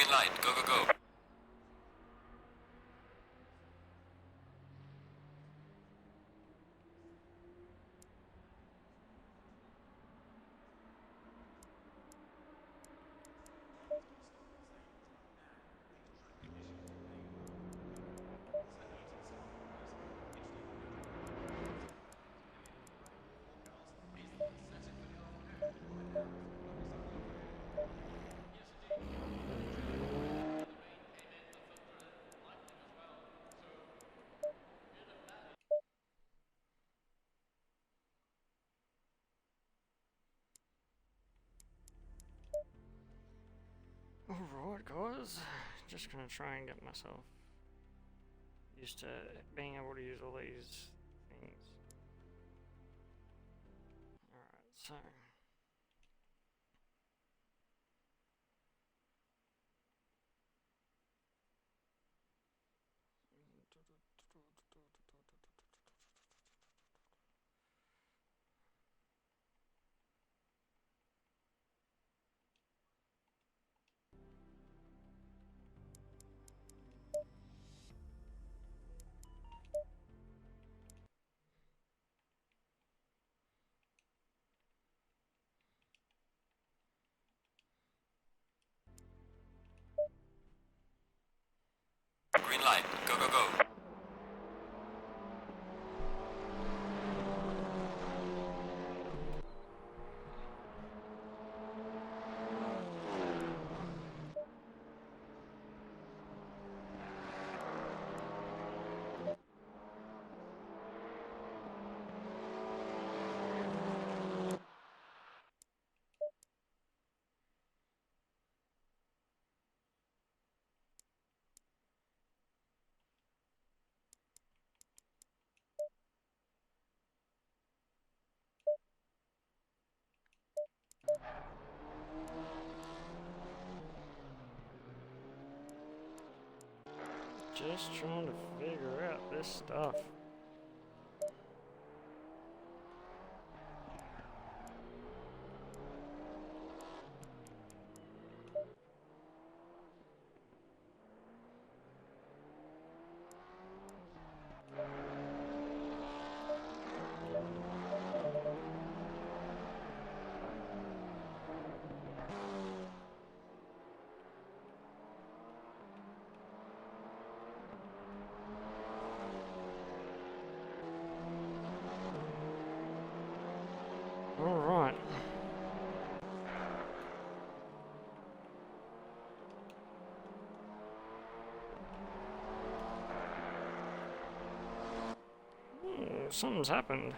Green light, go, go, go. Alright guys, just gonna try and get myself used to being able to use all these things. Alright, so Green light, go, go, go. just trying to figure out this stuff. Alright. Something's happened.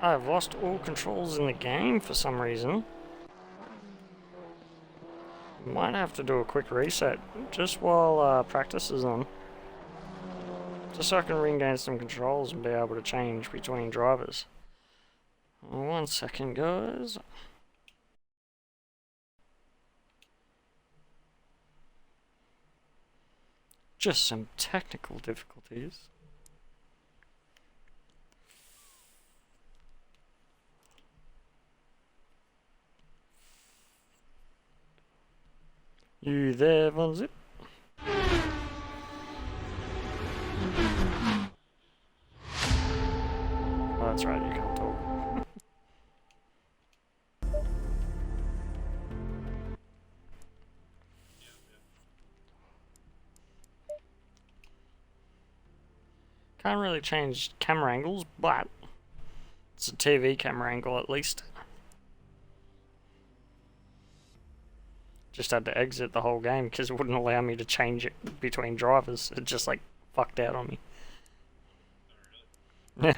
I've lost all controls in the game for some reason. Might have to do a quick reset just while practice is on. Just so I can regain some controls and be able to change between drivers. 1 second, guys. Just some technical difficulties. You there, Von Zip? Oh, that's right, you can't talk. Can't really change camera angles, but it's a TV camera angle at least. Just had to exit the whole game because it wouldn't allow me to change it between drivers. It just like fucked out on me. Yeah.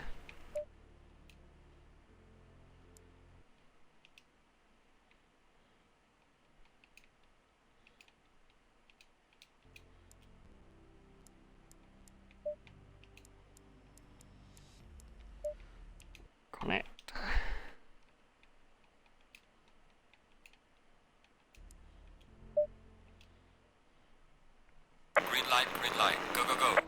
Connect. Green light, go, go, go.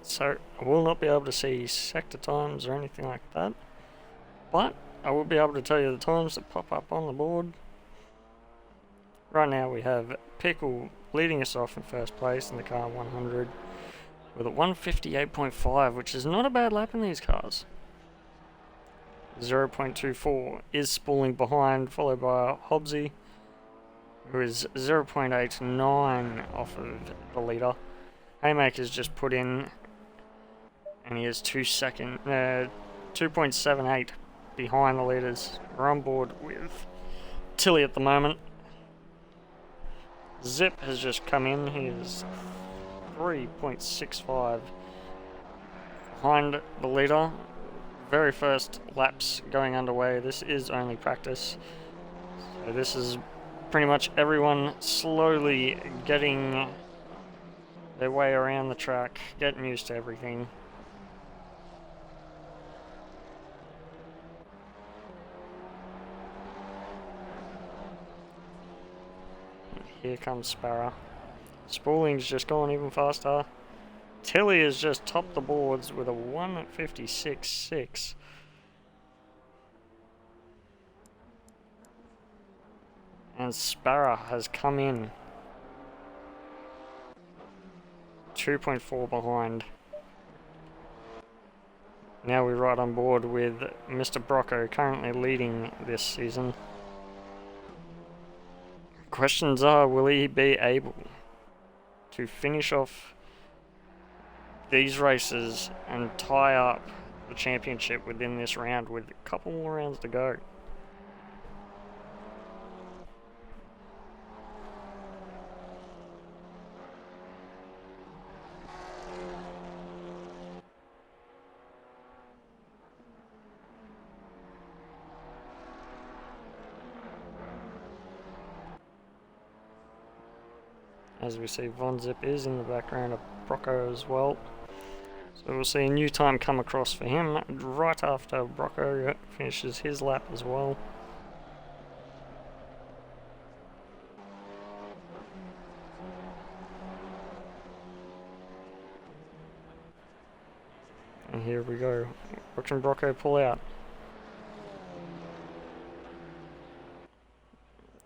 So I will not be able to see sector times or anything like that, but I will be able to tell you the times that pop up on the board. Right now we have Pickle leading us off in first place in the car 100 with a 158.5, which is not a bad lap in these cars. 0.24 is spooling behind, followed by Hobbsy, who is 0.89 off of the leader. Haymaker's just put in, and he is 2.78 behind the leaders. We're on board with Tilly at the moment. Zip has just come in. He is 3.65 behind the leader. Very first laps going underway. This is only practice, so this is pretty much everyone slowly getting their way around the track, getting used to everything. Here comes Sparrow. Spooling's just gone even faster. Tilly has just topped the boards with a 156.6. And Sparrow has come in 2.4 behind. Now we're right on board with Mr. Brocco, currently leading this season. Questions are, will he be able to finish off these races and tie up the championship within this round with a couple more rounds to go? As we see, Von Zip is in the background of Brocco as well. So we'll see a new time come across for him right after Brocco finishes his lap as well. And here we go. Watching Brocco pull out.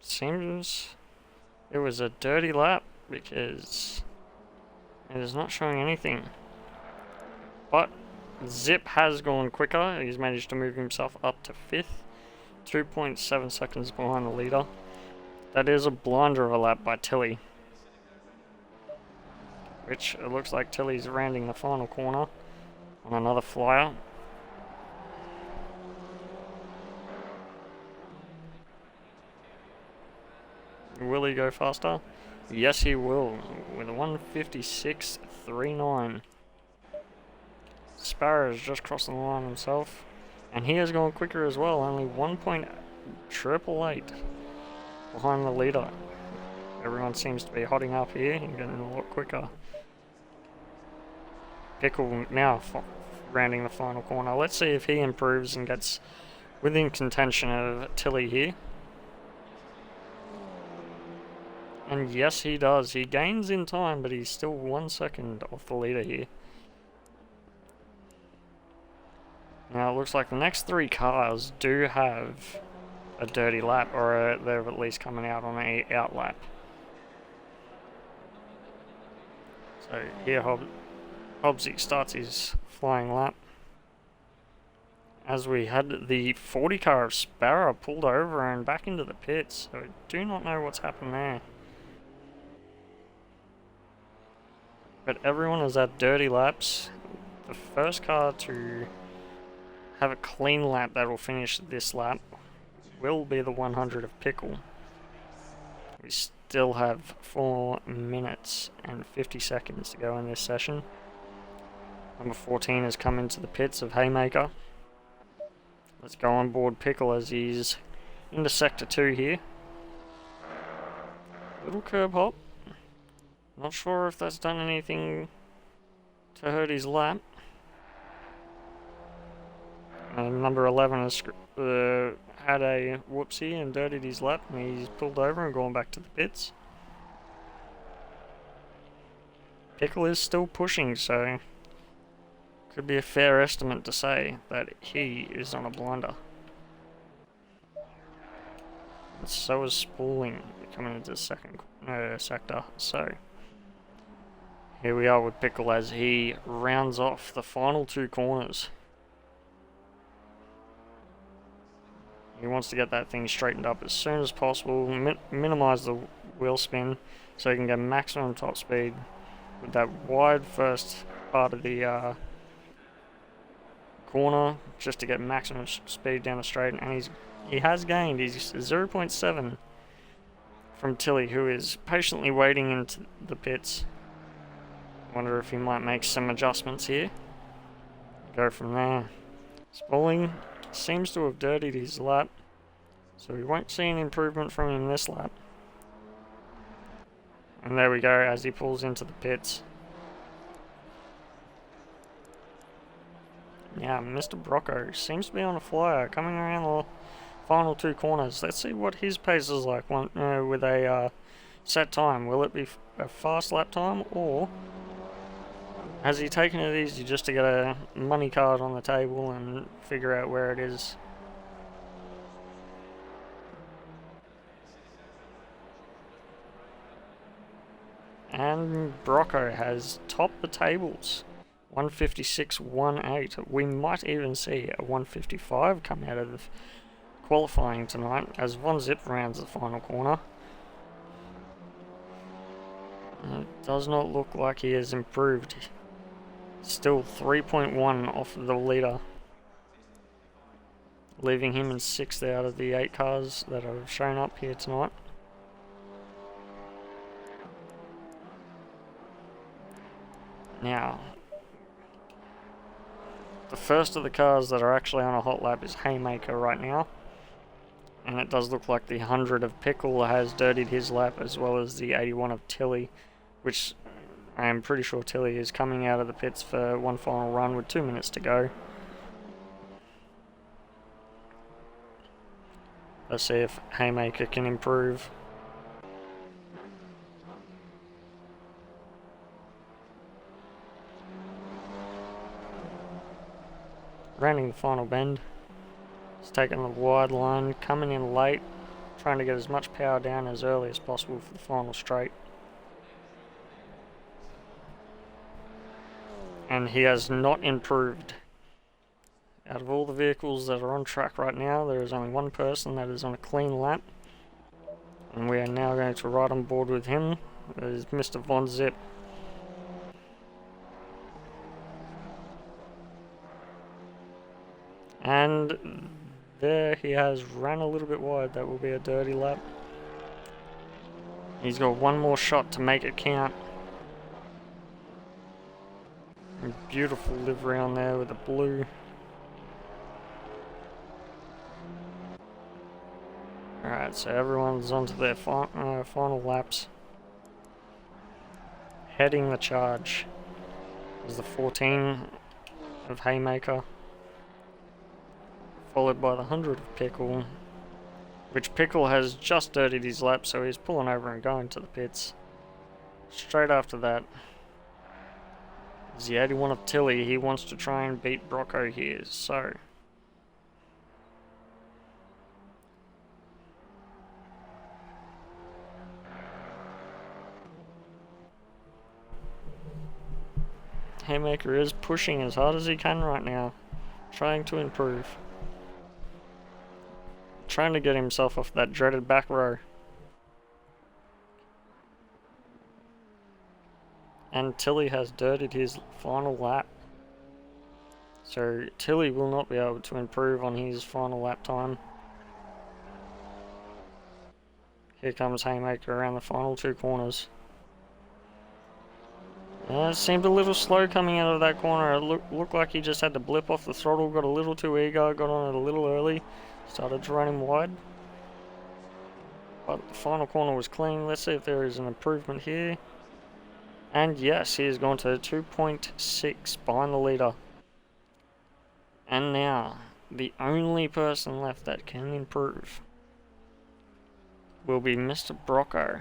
Seems it was a dirty lap because it is not showing anything. But Zip has gone quicker. He's managed to move himself up to 5th, 2.7 seconds behind the leader. That is a blinder of a lap by Tilly, which it looks like Tilly's rounding the final corner on another flyer. Will he go faster? Yes, he will, with a 156.39. Sparrow has just crossed the line himself, and he has gone quicker as well, only 1.888 behind the leader. Everyone seems to be hotting up here and getting a lot quicker. Pickle now rounding the final corner. Let's see if he improves and gets within contention of Tilly here. And yes, he does. He gains in time, but he's still 1 second off the leader here. Now it looks like the next 3 cars do have a dirty lap, or they're at least coming out on a out lap. So here Hobbsy starts his flying lap. As we had the 40 car of Sparrow pulled over and back into the pits, so I do not know what's happened there. But everyone has had dirty laps. The first car to have a clean lap that will finish this lap will be the 100 of Pickle. We still have 4 minutes and 50 seconds to go in this session. Number 14 has come into the pits of Haymaker. Let's go on board Pickle as he's into sector 2 here. Little curb hop. Not sure if that's done anything to hurt his lap. And number 11 has had a whoopsie and dirtied his lap, and he's pulled over and gone back to the pits. Pickle is still pushing, so Could be a fair estimate to say that he is on a blinder. And so is Spaulding coming into the second sector. So here we are with Pickle as he rounds off the final two corners. He wants to get that thing straightened up as soon as possible, minimize the wheel spin so he can get maximum top speed with that wide first part of the corner, just to get maximum speed down the straight. And he has gained. He's 0.7 from Tilly, who is patiently waiting into the pits. Wonder if he might make some adjustments here. Go from there. Spaulding seems to have dirtied his lap, so we won't see an improvement from him this lap. And there we go as he pulls into the pits. Yeah, Mr. Brocco seems to be on a flyer coming around the final two corners. Let's see what his pace is like with a set time. Will it be a fast lap time, or has he taken it easy just to get a money card on the table and figure out where it is? And Brocco has topped the tables. 156.18. We might even see a 155 come out of qualifying tonight as Von Zip rounds the final corner. It does not look like he has improved. Still 3.1 off of the leader, leaving him in 6th out of the 8 cars that have shown up here tonight. Now, the first of the cars that are actually on a hot lap is Haymaker right now. And it does look like the 100 of Pickle has dirtied his lap, as well as the 81 of Tilly, which I am pretty sure Tilly is coming out of the pits for one final run with 2 minutes to go. Let's see if Haymaker can improve. Rounding the final bend. He's taking the wide line, coming in late, trying to get as much power down as early as possible for the final straight. And he has not improved. Out of all the vehicles that are on track right now, there is only one person that is on a clean lap. And we are now going to ride on board with him. That is Mr. Von Zip. And there he has ran a little bit wide. That will be a dirty lap. He's got one more shot to make it count. Beautiful livery on there with the blue. Alright, so everyone's onto their final laps. Heading the charge is the 14 of Haymaker, followed by the 100 of Pickle, which Pickle has just dirtied his lap, so he's pulling over and going to the pits. Straight after that is the 81 of Tilly. He wants to try and beat Brocco here, so Haymaker is pushing as hard as he can right now, trying to improve. Trying to get himself off that dreaded back row. And Tilly has dirtied his final lap. So Tilly will not be able to improve on his final lap time. Here comes Haymaker around the final two corners. It seemed a little slow coming out of that corner. It looked like he just had to blip off the throttle, got a little too eager, got on it a little early, started to run him wide. But the final corner was clean. Let's see if there is an improvement here. And yes, he has gone to 2.6 behind the leader. And now, the only person left that can improve will be Mr. Brocco.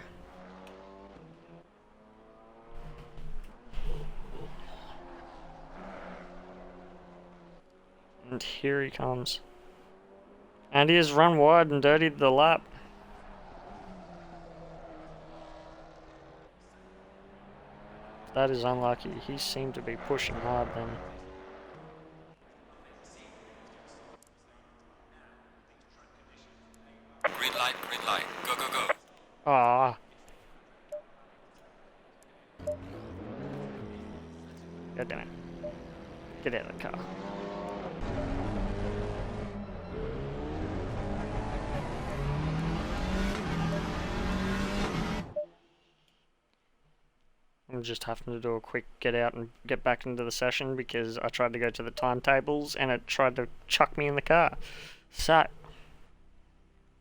And here he comes. And he has run wide and dirtied the lap. That is unlucky. He seemed to be pushing hard then. Green light, go, go, go. Ah. God damn it. Get out of the car. I'm just having to do a quick get out and get back into the session because I tried to go to the timetables and it tried to chuck me in the car. So,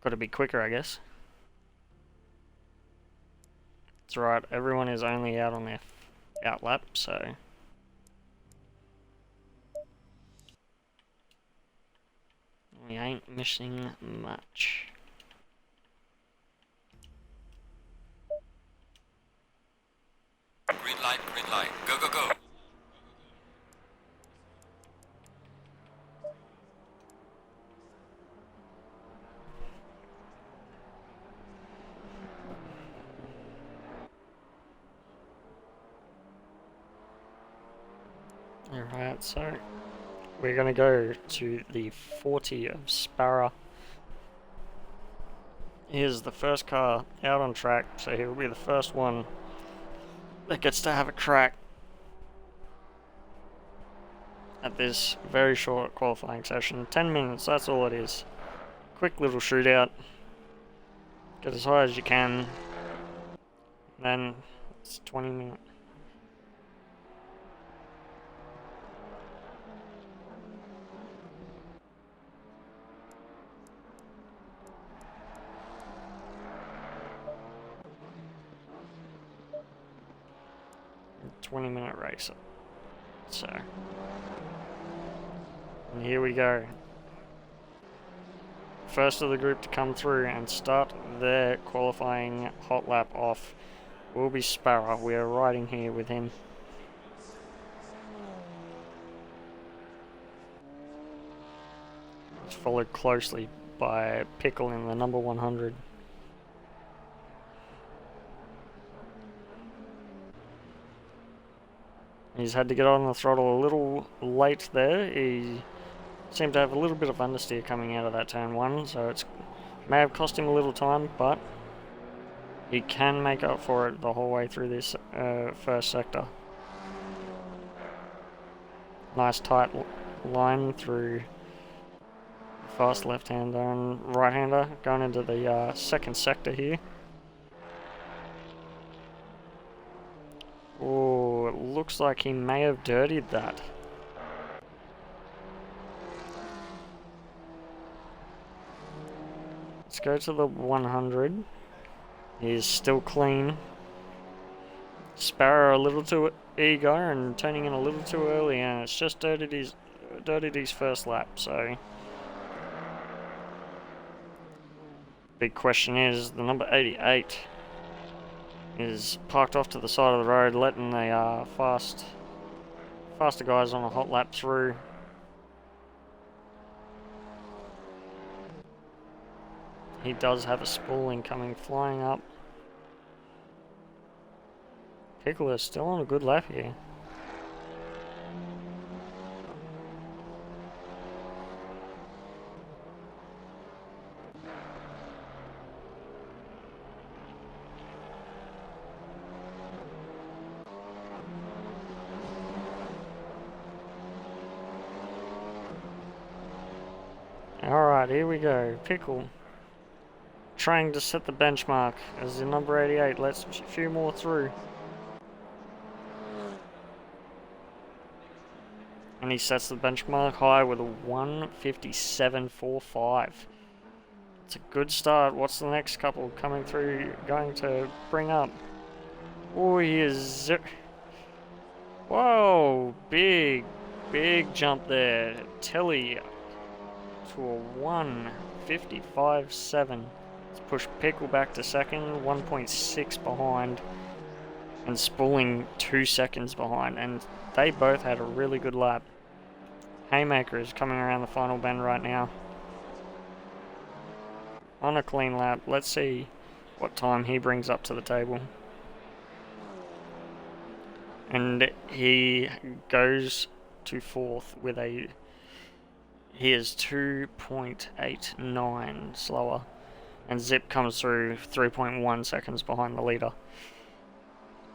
gotta be quicker, I guess. It's right, everyone is only out on their out lap, so. We ain't missing much. Green light, go, go, go. Alright, so we're gonna go to the 40 of Sparrow. Here's the first car out on track, so he'll be the first one that gets to have a crack at this very short qualifying session. 10 minutes, that's all it is. Quick little shootout. Get as high as you can. Then it's 20 minutes. -minute race. So, and here we go. First of the group to come through and start their qualifying hot lap off will be Sparrow. We are riding here with him. It's followed closely by Pickle in the number 100. He's had to get on the throttle a little late there. He seemed to have a little bit of understeer coming out of that turn 1, so it may have cost him a little time, but he can make up for it the whole way through this first sector. Nice tight line through fast left-hander and right-hander going into the second sector here. Oh, it looks like he may have dirtied that. Let's go to the 100. He's still clean. Sparrow a little too eager and turning in a little too early, and it's just dirtied his first lap, so. Big question is, the number 88 is parked off to the side of the road, letting the faster guys on a hot lap through. He does have a spooling coming flying up. Pickle is still on a good lap here. Alright, here we go. Pickle trying to set the benchmark as the number 88 lets a few more through. And he sets the benchmark high with a 1:57.45. It's a good start. What's the next couple coming through going to bring up? Oh, he is... Whoa, big jump there. Telly to a 1:55.7. Let's push Pickle back to second, 1.6 behind, and Spooling 2 seconds behind, and they both had a really good lap. Haymaker is coming around the final bend right now. On a clean lap, let's see what time he brings up to the table. And he goes to fourth with a... He is 2.89 slower. And Zip comes through 3.1 seconds behind the leader.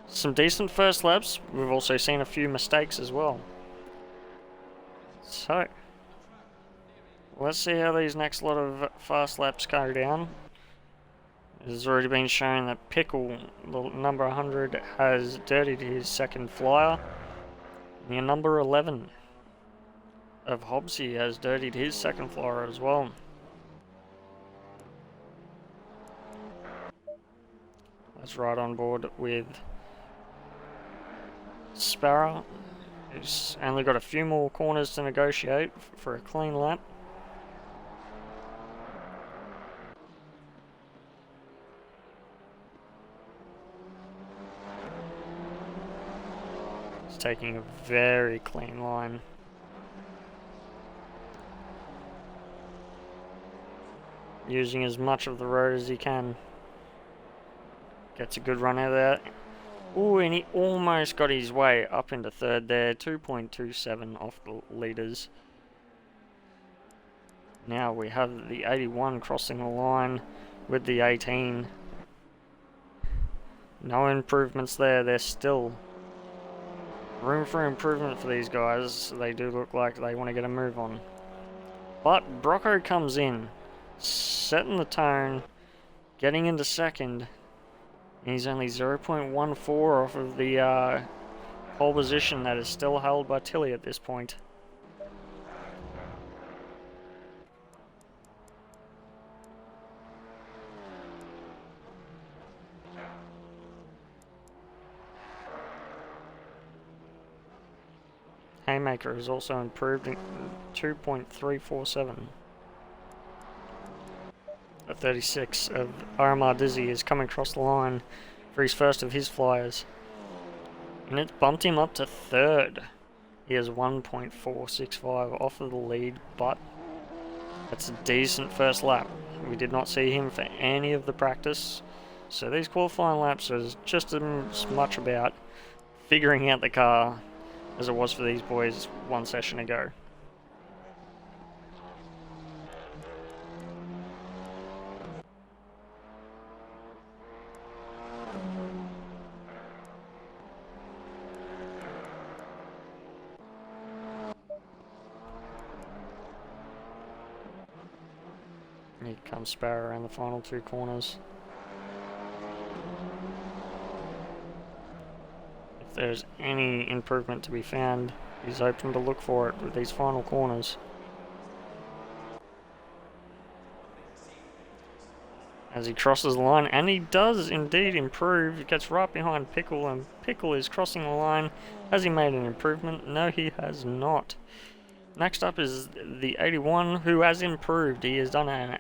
Some decent first laps. We've also seen a few mistakes as well. So, let's see how these next lot of fast laps go down. It has already been shown that Pickle, the number 100, has dirtied his second flyer. The number 11 of Hobbsy has dirtied his second flyer as well. That's right on board with Sparrow, who's only got a few more corners to negotiate for a clean lap. He's taking a very clean line. Using as much of the road as he can. Gets a good run out of that. Ooh, and he almost got his way up into third there. 2.27 off the leaders. Now we have the 81 crossing the line with the 18. No improvements there. There's still room for improvement for these guys. They do look like they want to get a move on. But Brocco comes in, setting the tone, getting into second. And he's only 0.14 off of the pole position that is still held by Tilly at this point. Haymaker has also improved in 2.347. At 36 of Aramar Dizzy is coming across the line for his first of his flyers. And it's bumped him up to third. He has 1.465 off of the lead, but that's a decent first lap. We did not see him for any of the practice. So these qualifying laps is just as much about figuring out the car as it was for these boys one session ago. Here comes Sparrow around the final two corners. If there's any improvement to be found, he's open to look for it with these final corners. As he crosses the line, and he does indeed improve. He gets right behind Pickle, and Pickle is crossing the line. Has he made an improvement? No, he has not. Next up is the 81, who has improved. He has done a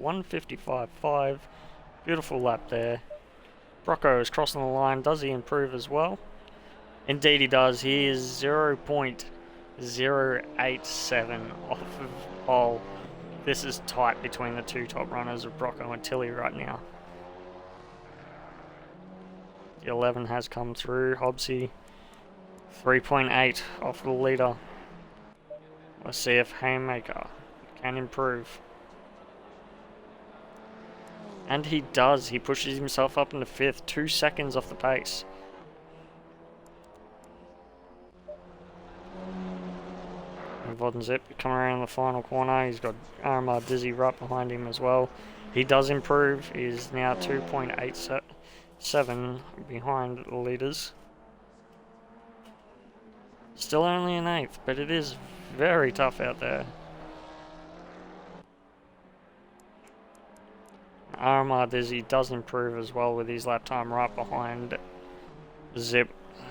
155.5. Beautiful lap there. Brocco is crossing the line. Does he improve as well? Indeed he does. He is 0.087 off of pole. This is tight between the two top runners of Brocco and Tilly right now. The 11 has come through. Hobbsy 3.8 off the leader. Let's see if Haymaker can improve. And he does. He pushes himself up into fifth, 2 seconds off the pace. Vod and Zip coming around the final corner. He's got Aramar Dizzy right behind him as well. He does improve. He is now 2.87 behind the leaders. Still only in 8th, but it is very tough out there. Aramar Dizzy does improve as well with his lap time right behind Zip.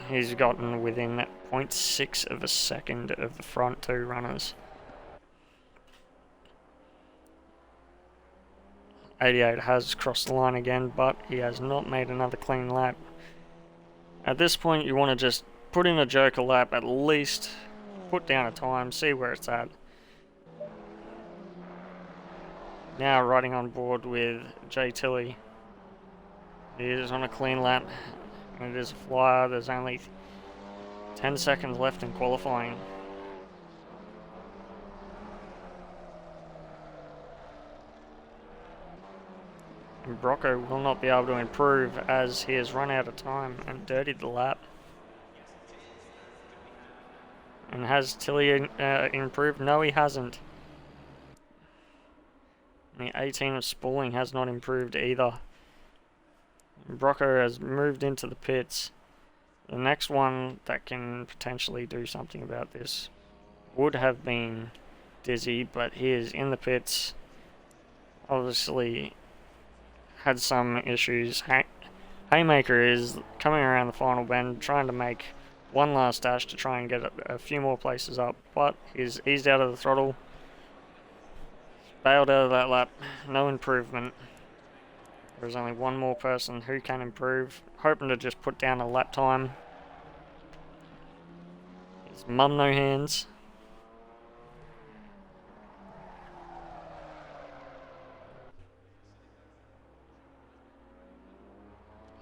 He's gotten within 0.6 of a second of the front two runners. 88 has crossed the line again, but he has not made another clean lap. At this point, you want to just put in a joker lap at least put down a time, see where it's at. Now riding on board with Jay Tilley. He is on a clean lap, and it is a flyer. There's only 10 seconds left in qualifying. And Brocco will not be able to improve as he has run out of time and dirtied the lap. And has Tilley improved? No, he hasn't. The 18 of Spaulding has not improved either. Brocco has moved into the pits. The next one that can potentially do something about this would have been Dizzy, but he is in the pits. Obviously had some issues. Haymaker is coming around the final bend, trying to make one last dash to try and get a few more places up, but he's eased out of the throttle. Bailed out of that lap, no improvement. There's only one more person who can improve, hoping to just put down a lap time. It's Mum No Hands.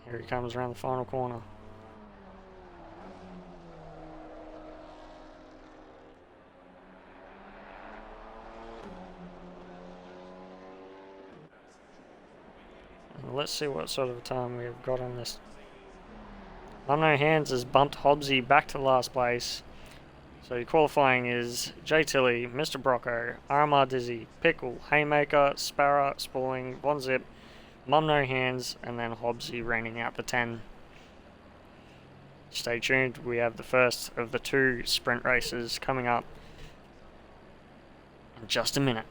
Here he comes around the final corner. Let's see what sort of time we have got on this. Mum No Hands has bumped Hobbsy back to last place. So qualifying is Jay Tilley, Mr. Brocco, Armar Dizzy, Pickle, Haymaker, Sparrow, Spaulding, One Zip, Mum No Hands, and then Hobbsy rounding out the 10. Stay tuned, we have the first of the 2 sprint races coming up in just a minute.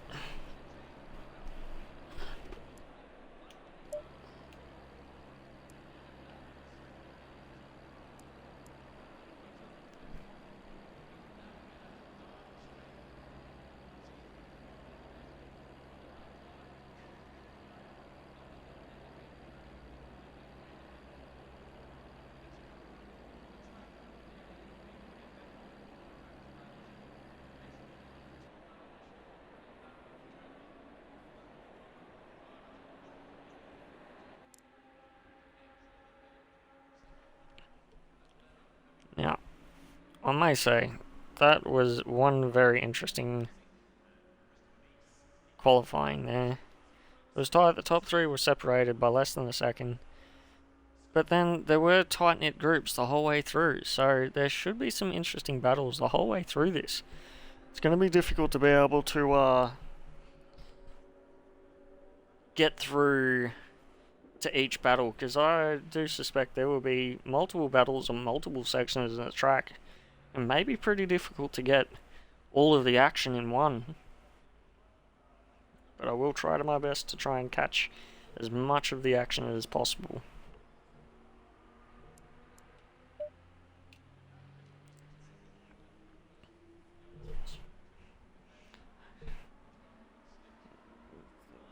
Now, I may say, that was one very interesting qualifying there. It was tight, the top 3 were separated by less than a second. But then there were tight-knit groups the whole way through, so there should be some interesting battles the whole way through this. It's going to be difficult to be able to get through to each battle, because I do suspect there will be multiple battles on multiple sections of the track, and may be pretty difficult to get all of the action in one. But I will try to my best to try and catch as much of the action as possible.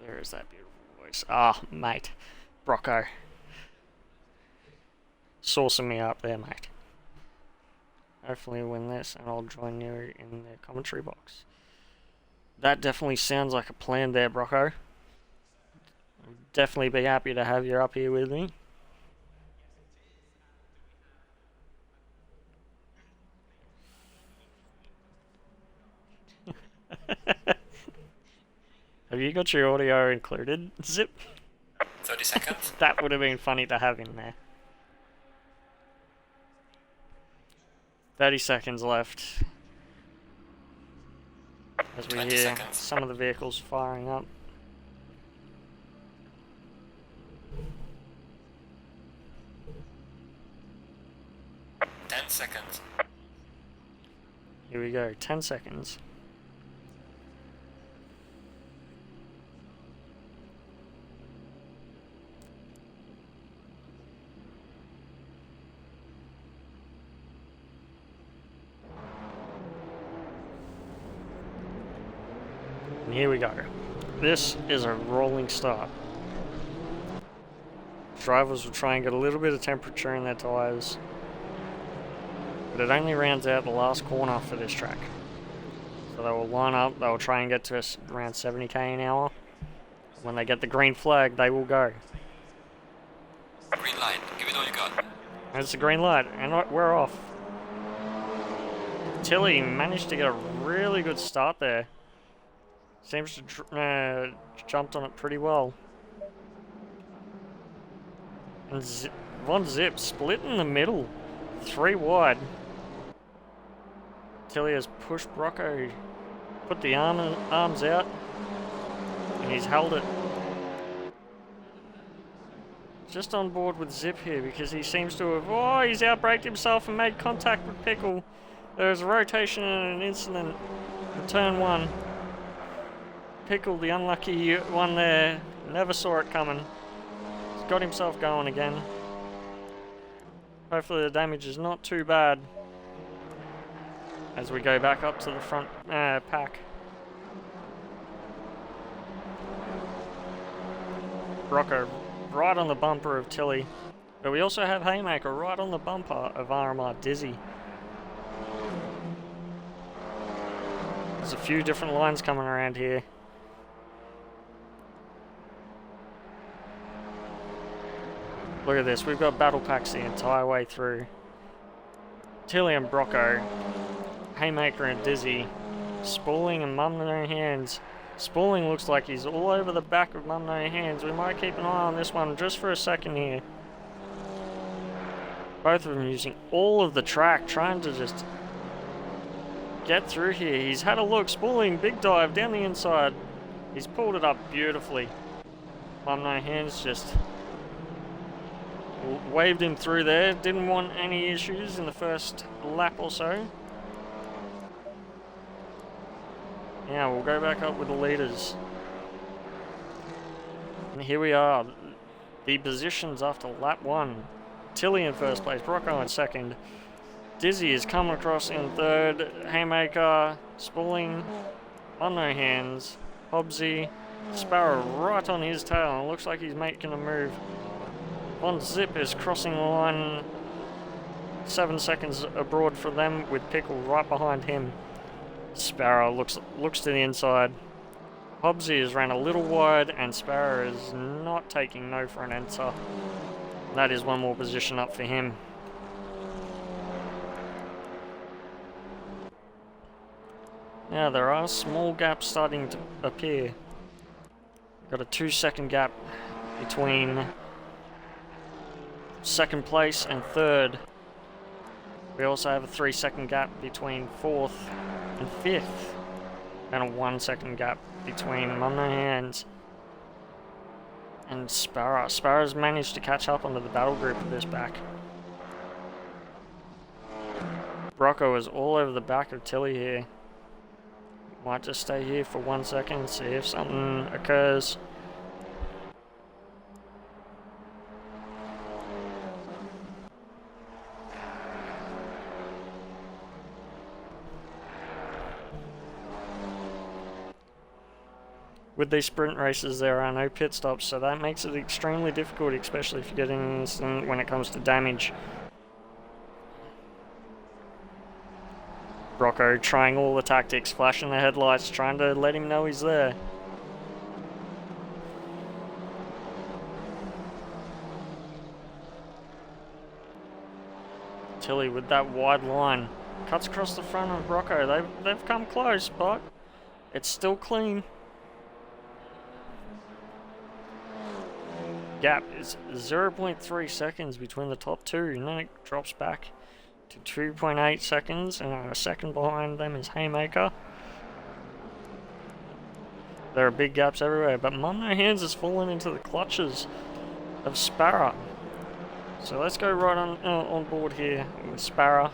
There is that beautiful voice. Ah, mate. Brocco. Saucing me up there, mate. Hopefully win this, and I'll join you in the commentary box. That definitely sounds like a plan there, Brocco. I'll definitely be happy to have you up here with me. Have you got your audio included, Zip? 30 seconds. That would have been funny to have in there. 30 seconds left. As we hear some of the vehicles firing up. Seconds. Here we go, 10 seconds. And here we go. This is a rolling start. Drivers will try and get a little bit of temperature in their tyres but it only rounds out the last corner for this track. So they will line up, they will try and get to us around 70k an hour. When they get the green flag, they will go. Green light, give it all you got. And it's a green light, and we're off. Tilly managed to get a really good start there. Seems to jumped on it pretty well. And Von Zip split in the middle, 3 wide. Tilly has pushed Rocco, put the arms out, and he's held it. Just on board with Zip here because he seems to have... Oh, he's outbraked himself and made contact with Pickle. There's a rotation and an incident in turn 1. Pickle, the unlucky one there, never saw it coming. He's got himself going again. Hopefully the damage is not too bad as we go back up to the front pack. Rocco right on the bumper of Tilly, but we also have Haymaker right on the bumper of RMR Dizzy. There's a few different lines coming around here. Look at this, we've got battle packs the entire way through. Tilly and Brocco, Haymaker and Dizzy, Spooling and Mum No Hands. Spooling looks like he's all over the back of Mum No Hands. We might keep an eye on this one just for a second here. Both of them using all of the track, trying to just get through here. He's had a look, Spooling, big dive down the inside. He's pulled it up beautifully. Mum No Hands just waved him through there. Didn't want any issues in the first lap or so. Now we'll go back up with the leaders. And here we are. The positions after lap 1. Tilly in first place, Rocco in second. Dizzy is coming across in third. Haymaker, Spooling, on no hands. Hobbsy, Sparrow right on his tail, and it looks like he's making a move. Von Zip is crossing the line 7 seconds abroad for them, with Pickle right behind him. Sparrow looks to the inside. Hobbsy has ran a little wide, and Sparrow is not taking no for an answer. That is one more position up for him. Now there are small gaps starting to appear. Got a 2-second gap between second place and third. We also have a 3-second gap between fourth and fifth, and a 1-second gap between Mum No Hands and Sparrow. Sparrow's managed to catch up onto the battle group of this back. Rocco is all over the back of Tilly here. Might just stay here for 1 second, see if something occurs. With these sprint races, there are no pit stops, so that makes it extremely difficult, especially if you get in an incident when it comes to damage. Rocco trying all the tactics, flashing the headlights, trying to let him know he's there. Tilly with that wide line, cuts across the front of Rocco. They've come close, but it's still clean. Gap is 0.3 seconds between the top two, and then it drops back to 2.8 seconds, and a second behind them is Haymaker. There are big gaps everywhere, but Mum No Hands has fallen into the clutches of Sparrow. So let's go right on board here with Sparrow.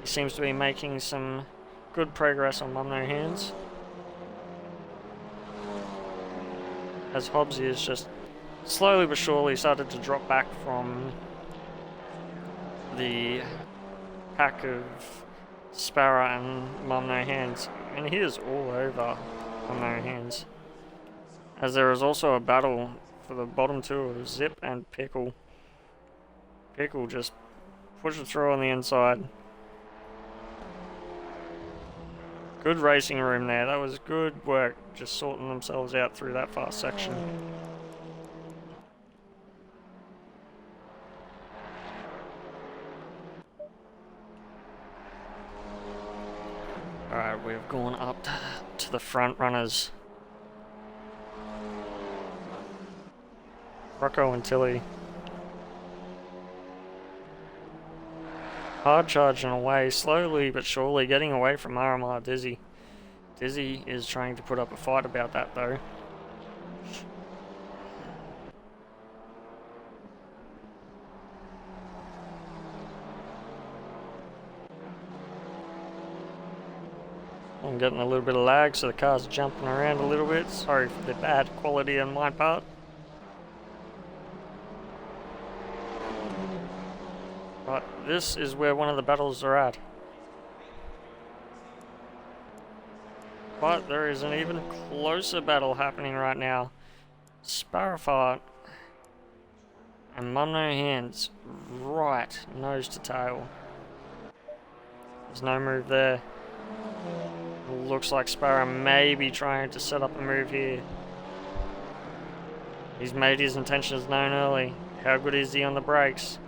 He seems to be making some good progress on Mum No Hands, as Hobbsy is just slowly but surely started to drop back from the pack of Sparrow and Mum No Hands, and he is all over Mum No Hands, as there is also a battle for the bottom two of Zip and Pickle. Pickle just pushes through on the inside. Good racing room there. That was good work, just sorting themselves out through that fast section. Alright, we've gone up to the front runners. Rocco and Tilly. Hard charging away, slowly but surely getting away from RMR Dizzy. Dizzy is trying to put up a fight about that though. I'm getting a little bit of lag, so the car's jumping around a little bit. Sorry for the bad quality on my part. But this is where one of the battles are at. But there is an even closer battle happening right now. Sparrowfart and Mum No Hands right nose to tail. There's no move there. Looks like Sparrow may be trying to set up a move here. He's made his intentions known early. How good is he on the brakes?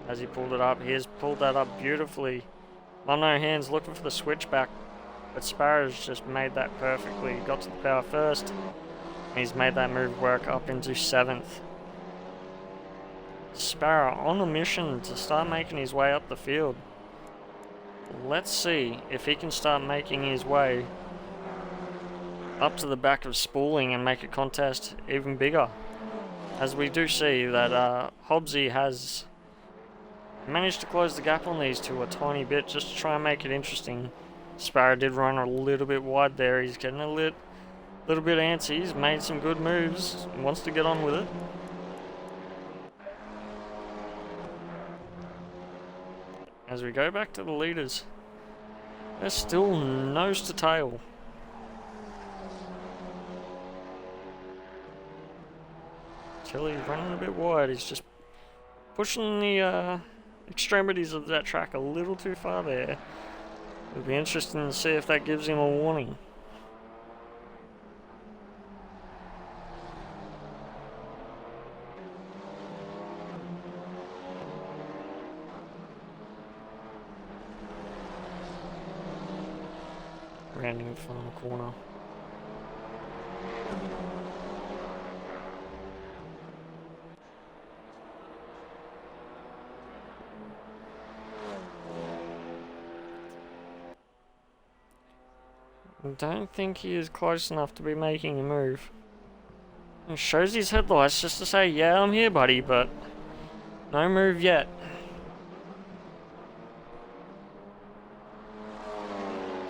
As he pulled it up, he has pulled that up beautifully. Mum No Hands looking for the switchback, but Sparrow's just made that perfectly. He got to the power first, and he's made that move work up into 7th. Sparrow on a mission to start making his way up the field. Let's see if he can start making his way up to the back of Spooling and make a contest even bigger. As we do see that Hobbsy has managed to close the gap on these two a tiny bit just to try and make it interesting. Sparrow did run a little bit wide there. He's getting a little bit antsy. He's made some good moves and wants to get on with it. As we go back to the leaders, they're still nose to tail. Tilly's running a bit wide. He's just pushing the extremities of that track a little too far there. It'll be interesting to see if that gives him a warning. Rounding the final corner. I don't think he is close enough to be making a move. He shows his headlights just to say, yeah, I'm here, buddy, but no move yet.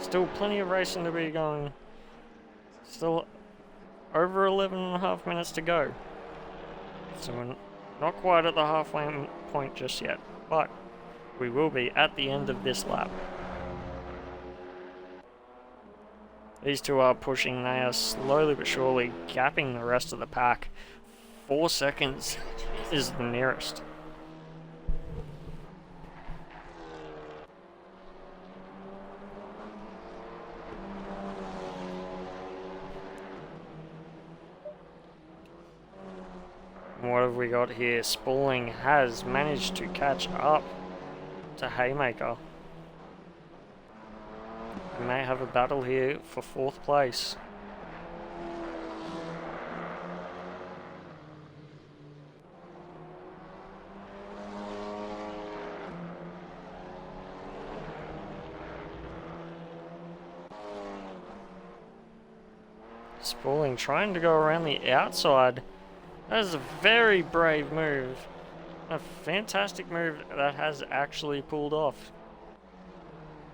Still plenty of racing to be going. Still over 11.5 minutes to go. So we're not quite at the halfway point just yet, but we will be at the end of this lap. These two are pushing, they are slowly but surely gapping the rest of the pack. 4 seconds is the nearest. What have we got here? Spooling has managed to catch up to Haymaker. We may have a battle here for 4th place. Spooling trying to go around the outside. That is a very brave move. A fantastic move that has actually pulled off.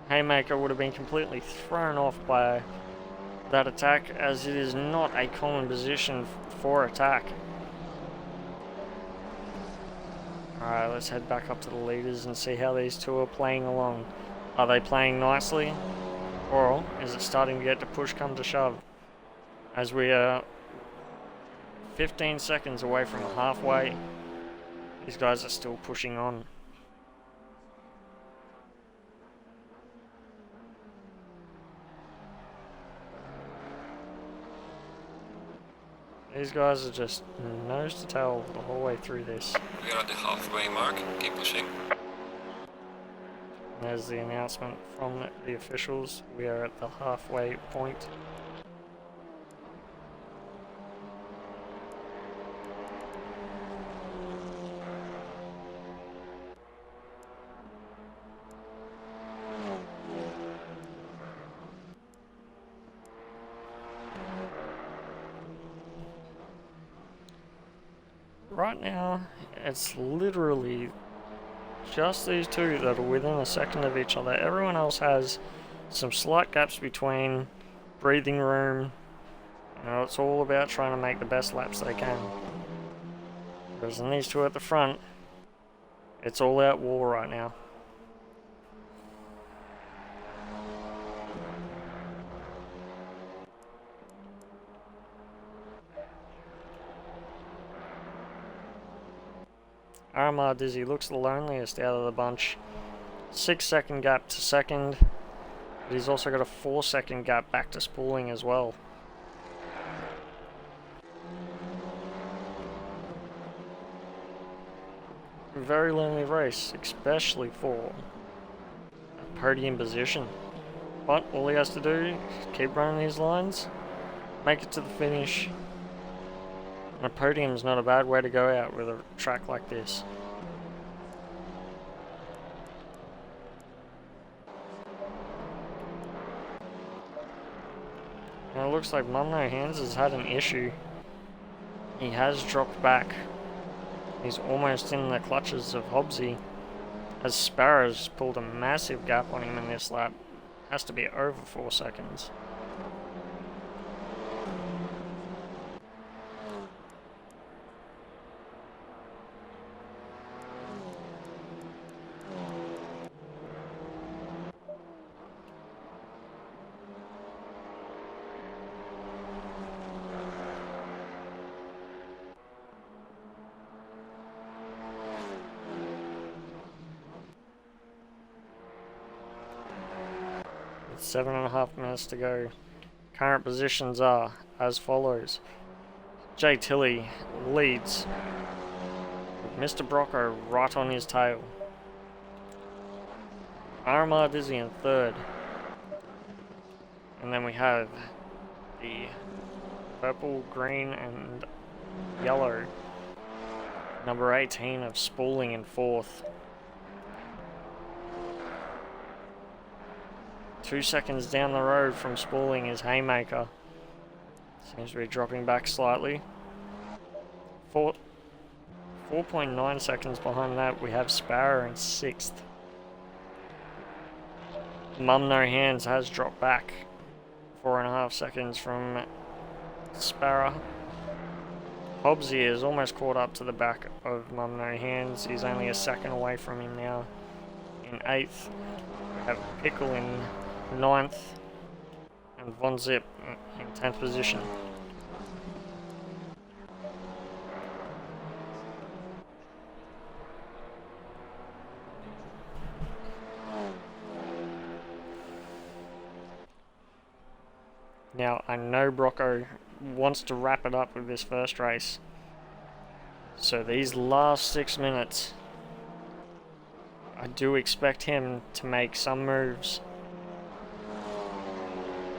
Haymaker would have been completely thrown off by that attack, as it is not a common position for attack. Alright, let's head back up to the leaders and see how these two are playing along. Are they playing nicely? Or is it starting to get to push come to shove? As we are 15 seconds away from halfway, these guys are still pushing on. These guys are just nose to tail the whole way through this. We are at the halfway mark. Keep pushing. There's the announcement from the officials. We are at the halfway point. Right now, it's literally just these two that are within a second of each other. Everyone else has some slight gaps between, breathing room. You know, it's all about trying to make the best laps they can. Whereas in these two at the front, it's all out war right now. Aramar Dizzy looks the loneliest out of the bunch. 6-second gap to second, but he's also got a 4-second gap back to spooling as well. Very lonely race, especially for a podium position. But all he has to do is keep running these lines, make it to the finish. And a podium's not a bad way to go out with a track like this. And it looks like Mum No Hands has had an issue. He has dropped back. He's almost in the clutches of Hobbsy, as Sparrow's pulled a massive gap on him in this lap. Has to be over 4 seconds. With 7.5 minutes to go. Current positions are as follows. Jay Tilley leads, with Mr. Brocco right on his tail. Aramar Dizzy in third. And then we have the purple, green and yellow number 18 of Spooling in fourth. 2 seconds down the road from Spooling is Haymaker. Seems to be dropping back slightly. 4.9 seconds behind that we have Sparrow in sixth. Mum No Hands has dropped back 4.5 seconds from Sparrow. Hobbsy is almost caught up to the back of Mum No Hands. He's only a second away from him now. In eighth, we have Pickle in ninth, and Von Zip in 10th position. Now, I know Brocco wants to wrap it up with this first race, so these last 6 minutes, I do expect him to make some moves.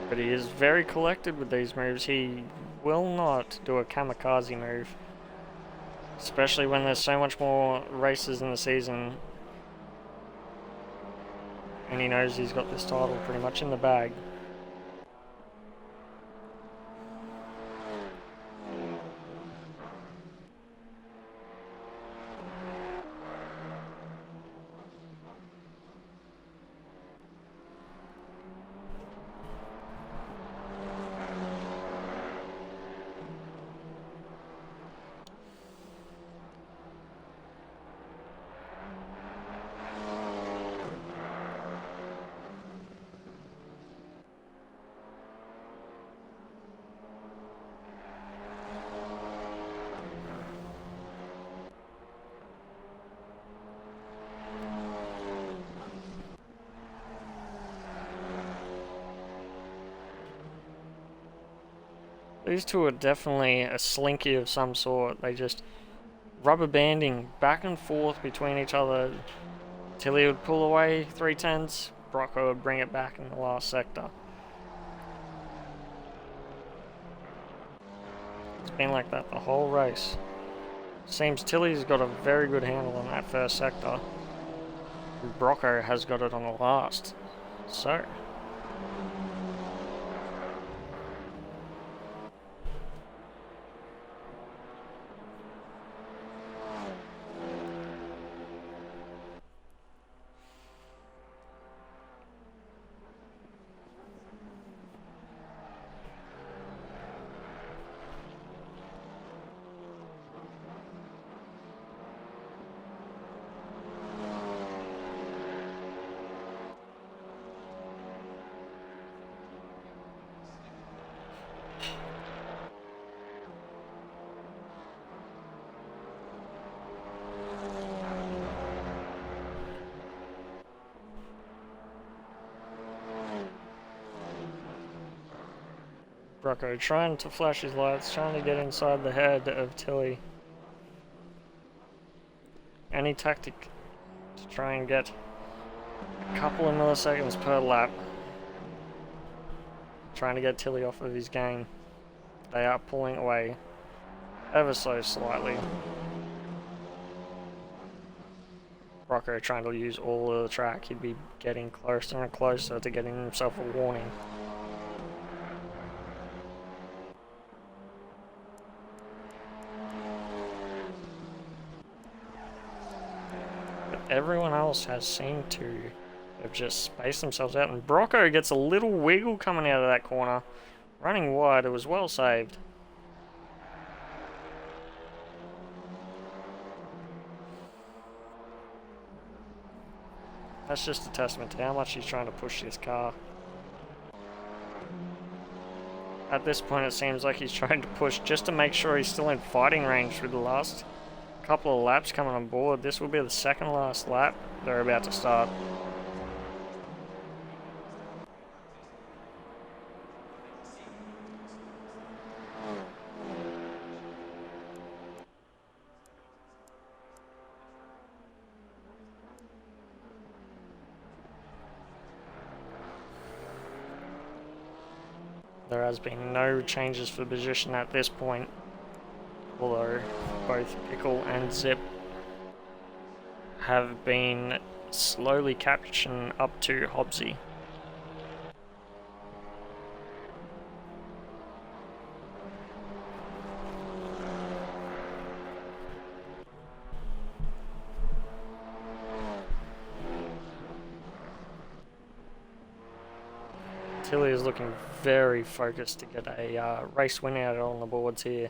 But he is very collected with these moves. He will not do a kamikaze move, especially when there's so much more races in the season and he knows he's got this title pretty much in the bag. These two are definitely a slinky of some sort. They just rubber banding back and forth between each other. Tilly would pull away 310s, Brocco would bring it back in the last sector. It's been like that the whole race. Seems Tilly's got a very good handle on that first sector. And Brocco has got it on the last. So Brocco trying to flash his lights, trying to get inside the head of Tilly. Any tactic to try and get a couple of milliseconds per lap. Trying to get Tilly off of his game. They are pulling away ever so slightly. Brocco trying to use all of the track. He'd be getting closer and closer to getting himself a warning. Everyone else has seemed to have just spaced themselves out, and Brocco gets a little wiggle coming out of that corner. Running wide, it was well saved. That's just a testament to how much he's trying to push this car. At this point it seems like he's trying to push just to make sure he's still in fighting range through the last couple of laps coming on board. This will be the second last lap they're about to start. There has been no changes for position at this point, although both Pickle and Zip have been slowly catching up to Hobbsy. Tilly is looking very focused to get a race win out on the boards here.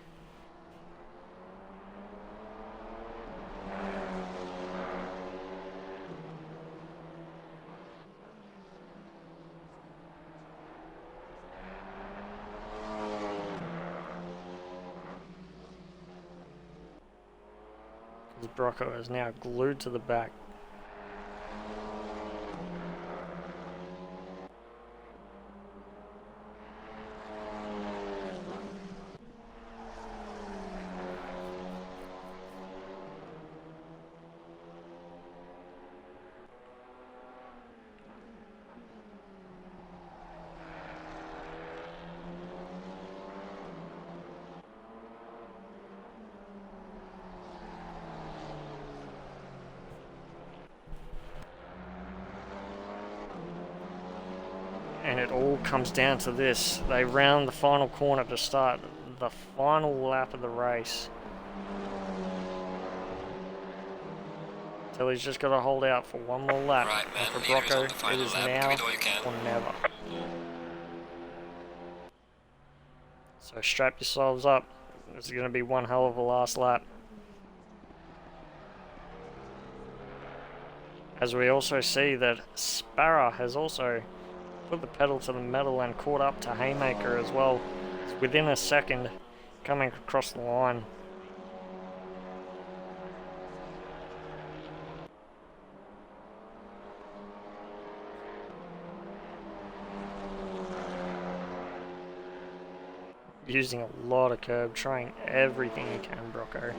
Brocco is now glued to the back. And it all comes down to this. They round the final corner to start the final lap of the race. Tilly's just got to hold out for one more lap. Right, man. And for Brocco, it is lap. now Give it all you can. or never. So strap yourselves up. This is going to be one hell of a last lap. As we also see that Sparrow has also put the pedal to the metal and caught up to Haymaker as well. It's within a second coming across the line. using a lot of curb, trying everything you can, Brocco.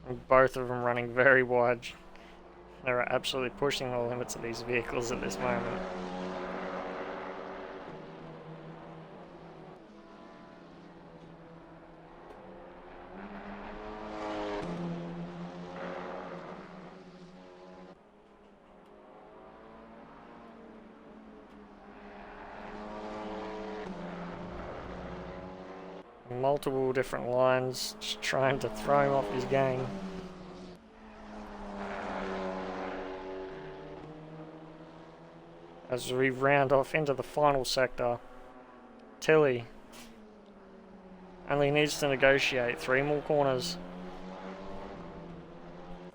And both of them running very wide. They're absolutely pushing the limits of these vehicles at this moment. Multiple different lines, just trying to throw him off his game. As we round off into the final sector, Tilly only needs to negotiate 3 more corners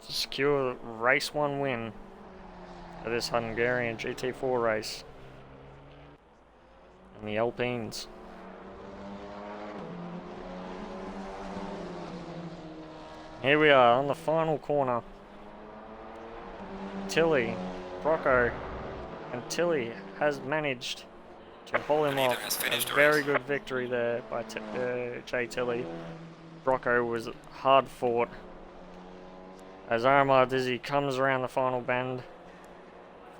to secure the race 1 win for this Hungarian GT4 race in the Alpines. Here we are on the final corner. Tilly, Brocco, and Tilly has managed to pull him off. A very good victory there by Jay Tilly. Brocco was hard fought as Omar Dizzy comes around the final bend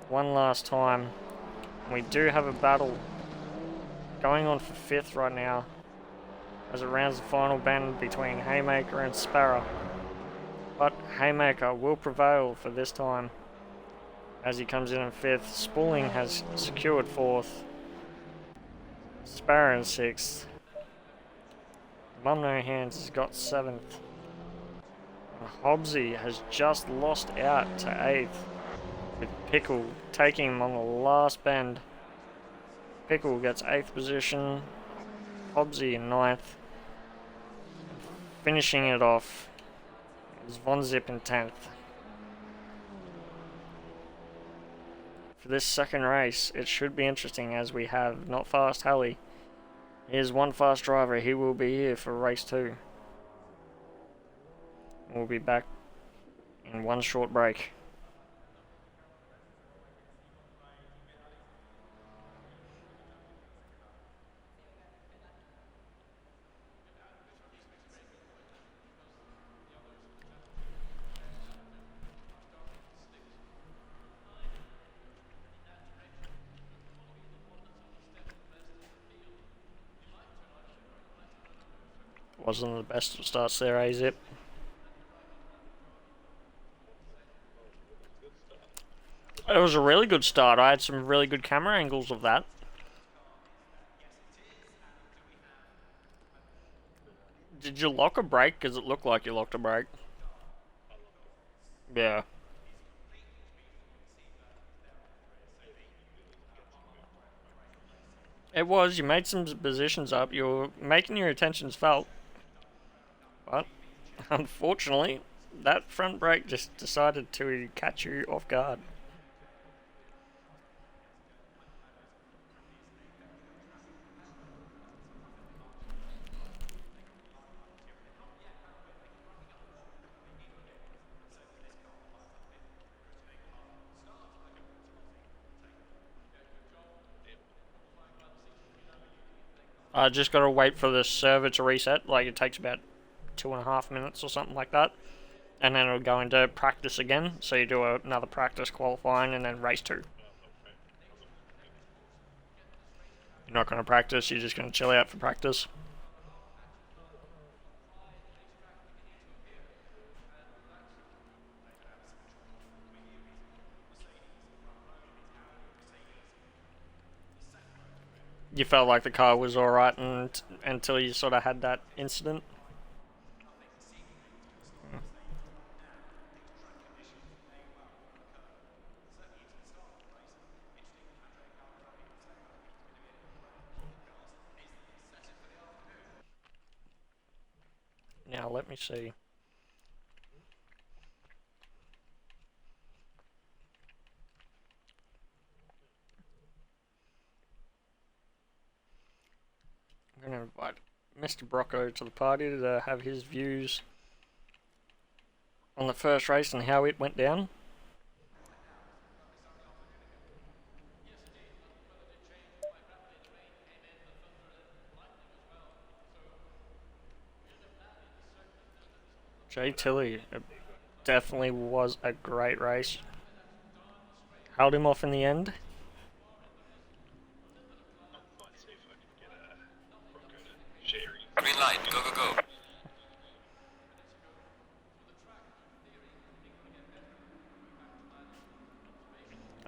one last time. We do have a battle going on for 5th right now as it rounds the final bend between Haymaker and Sparrow. But Haymaker will prevail for this time as he comes in 5th. Spooling has secured 4th. Sparrow in 6th. Mum No Hands has got 7th. And Hobbsy has just lost out to 8th, with Pickle taking him on the last bend. Pickle gets 8th position. Hobbsy in 9th. Finishing it off is Von Zip in 10th. For this second race, it should be interesting as we have Not Fast Halley. Here's one fast driver, he will be here for race 2. We'll be back in one short break. Wasn't the best of starts there, A-Zip. It was a really good start. I had some really good camera angles of that. Did you lock a brake? Because it looked like you locked a brake. Yeah. It was. You made some positions up. You were making your intentions felt. But, unfortunately, that front brake just decided to catch you off guard. I just gotta wait for the server to reset. Like, it takes about 2.5 minutes or something like that. And then it'll go into practice again. So you do another practice qualifying and then race 2. You're not going to practice, you're just going to chill out for practice. You felt like the car was alright until you sort of had that incident? Now let me see. I'm going to invite Mr. Brocco to the party to have his views on the first race and how it went down. Jay Tilley, it definitely was a great race. Held him off in the end. Green light, go, go, go.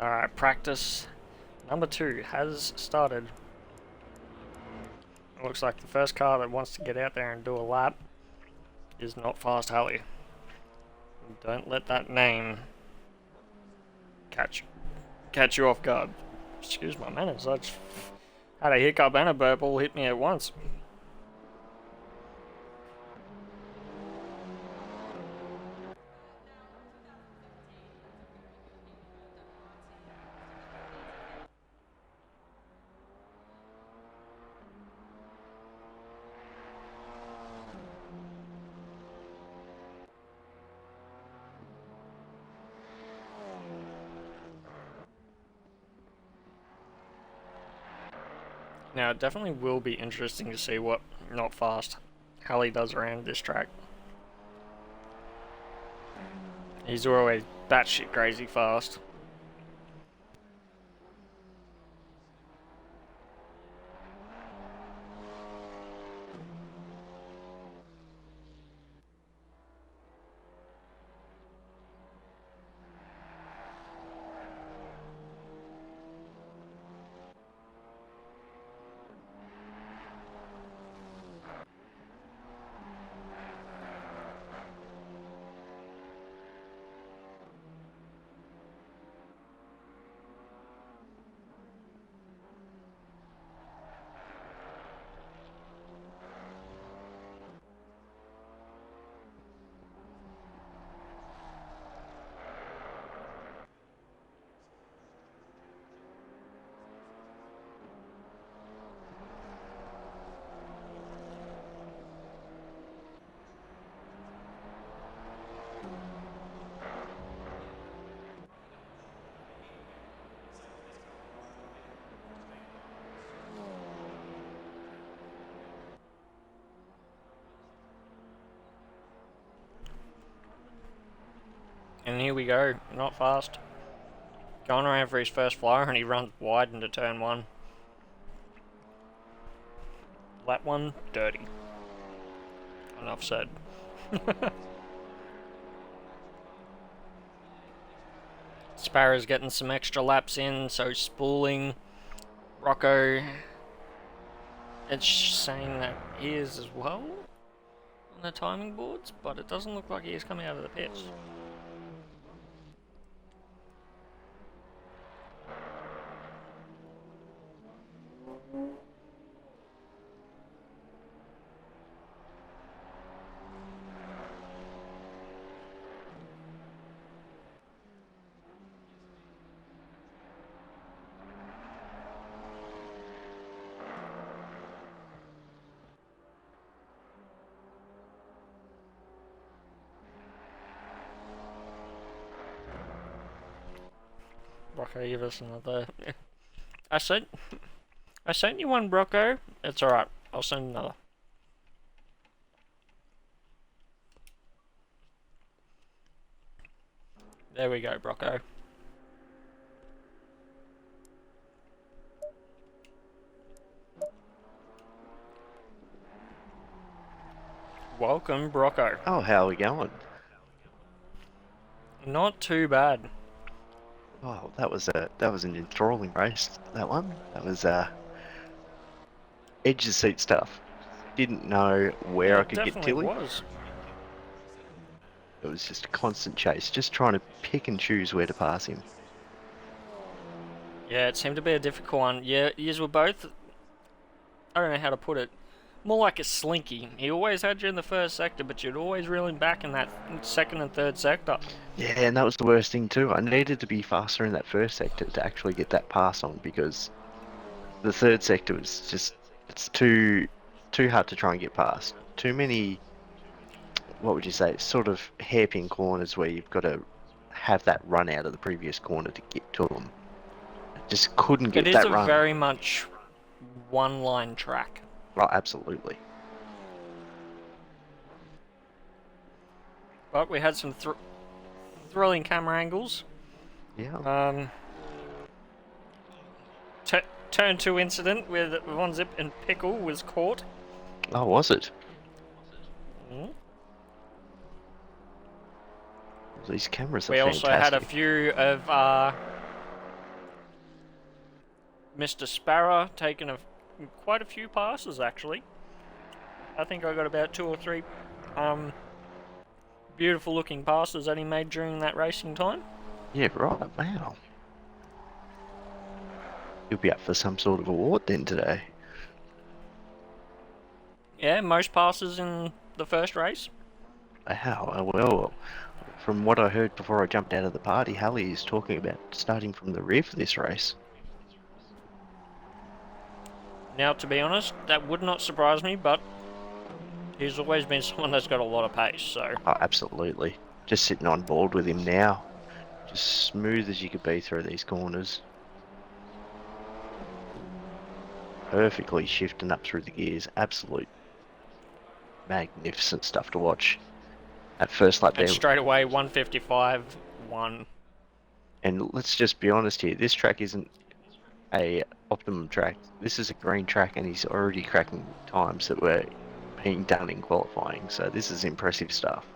Alright, practice number 2 has started. It looks like the first car that wants to get out there and do a lap is not Fast Harley. Don't let that name catch you off guard. Excuse my manners, I just had a hiccup and a burp all hit me at once. Now, it definitely will be interesting to see what Not Fast Harley does around this track. He's always batshit crazy fast. And here we go, Not Fast. Going around for his first flyer and he runs wide into turn 1. Lap 1, dirty. Enough said. Sparrow's getting some extra laps in, so spooling. Rocco, it's saying that he is as well on the timing boards, but it doesn't look like he is coming out of the pits. Rocco, give us another. I sent you one, Rocco. It's alright. I'll send another. There we go, Rocco. Welcome, Brocco. Oh, how are we going? Not too bad. Oh, that was an enthralling race. That one. That was edge of seat stuff. Didn't know where I could get Tilly. Was. It was just a constant chase, just trying to pick and choose where to pass him. Yeah, it seemed to be a difficult one. Yeah, yous were both, I don't know how to put it, more like a slinky. He always had you in the first sector, but you'd always reel him back in that second and third sector. Yeah, and that was the worst thing too. I needed to be faster in that first sector to actually get that pass on, because the third sector was just, it's too hard to try and get past. Too many, what would you say, sort of hairpin corners where you've got to have that run out of the previous corner to get to them. Just couldn't get that run. It is a very much one-line track. Oh, absolutely. But we had some thrilling camera angles. Yeah. Turn 2 incident with Von Zip and Pickle was caught. Oh, was it? Mm. These cameras are We fantastic. also had a few of Mr. Sparrow taking quite a few passes actually. I think I got about 2 or 3 beautiful looking passes that he made during that racing time. Yeah, right. Wow. He'll be up for some sort of award then today. Yeah, most passes in the first race. Wow. Well, from what I heard before I jumped out of the party, Hallie is talking about starting from the rear for this race. Now, to be honest, that would not surprise me, but he's always been someone that's got a lot of pace, so... Oh, absolutely. Just sitting on board with him now. Just smooth as you could be through these corners. Perfectly shifting up through the gears. Absolute magnificent stuff to watch. At first lap there. And straight away, 155.1. And let's just be honest here. This track isn't a optimum track. This is a green track and he's already cracking times that were being done in qualifying. So this is impressive stuff.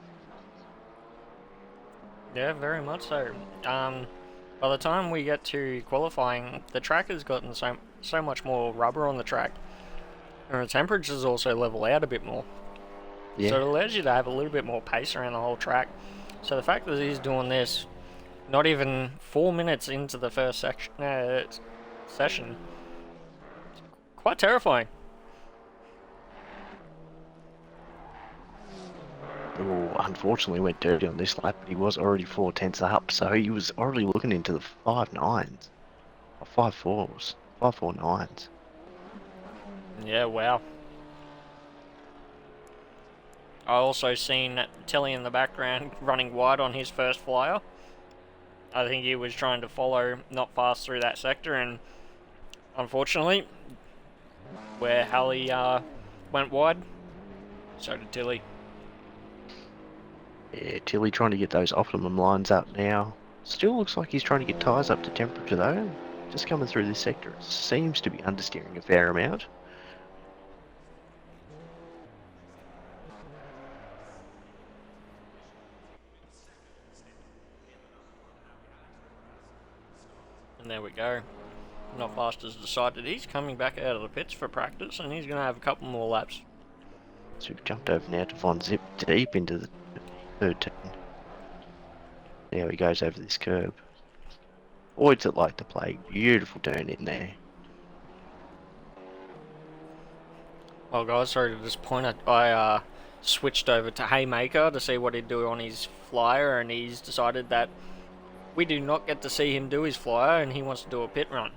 Yeah, very much so. By the time we get to qualifying, the track has gotten so much more rubber on the track, and the temperatures also level out a bit more. Yeah. So it allows you to have a little bit more pace around the whole track. So the fact that he's doing this, not even 4 minutes into the first session, quite terrifying. Oh, unfortunately went dirty on this lap, but he was already 4/10 up, so he was already looking into the 5.9s, or 5.4s, 5.49s. Yeah, wow. I also seen Tilly in the background running wide on his first flyer. I think he was trying to follow not fast through that sector, and unfortunately, where Hallie went wide, so did Tilly. Yeah, Tilly trying to get those optimum lines up now. Still looks like he's trying to get tyres up to temperature though. Just coming through this sector, seems to be understeering a fair amount. And there we go. Not fast has decided he's coming back out of the pits for practice, and he's going to have a couple more laps. So we've jumped over now to Von Zip deep into the third turn. There he goes over this curb. Boyd's it like to play. Beautiful turn in there. Well guys, sorry to disappoint. I switched over to Haymaker to see what he'd do on his flyer, and he's decided that we do not get to see him do his flyer, and he wants to do a pit run.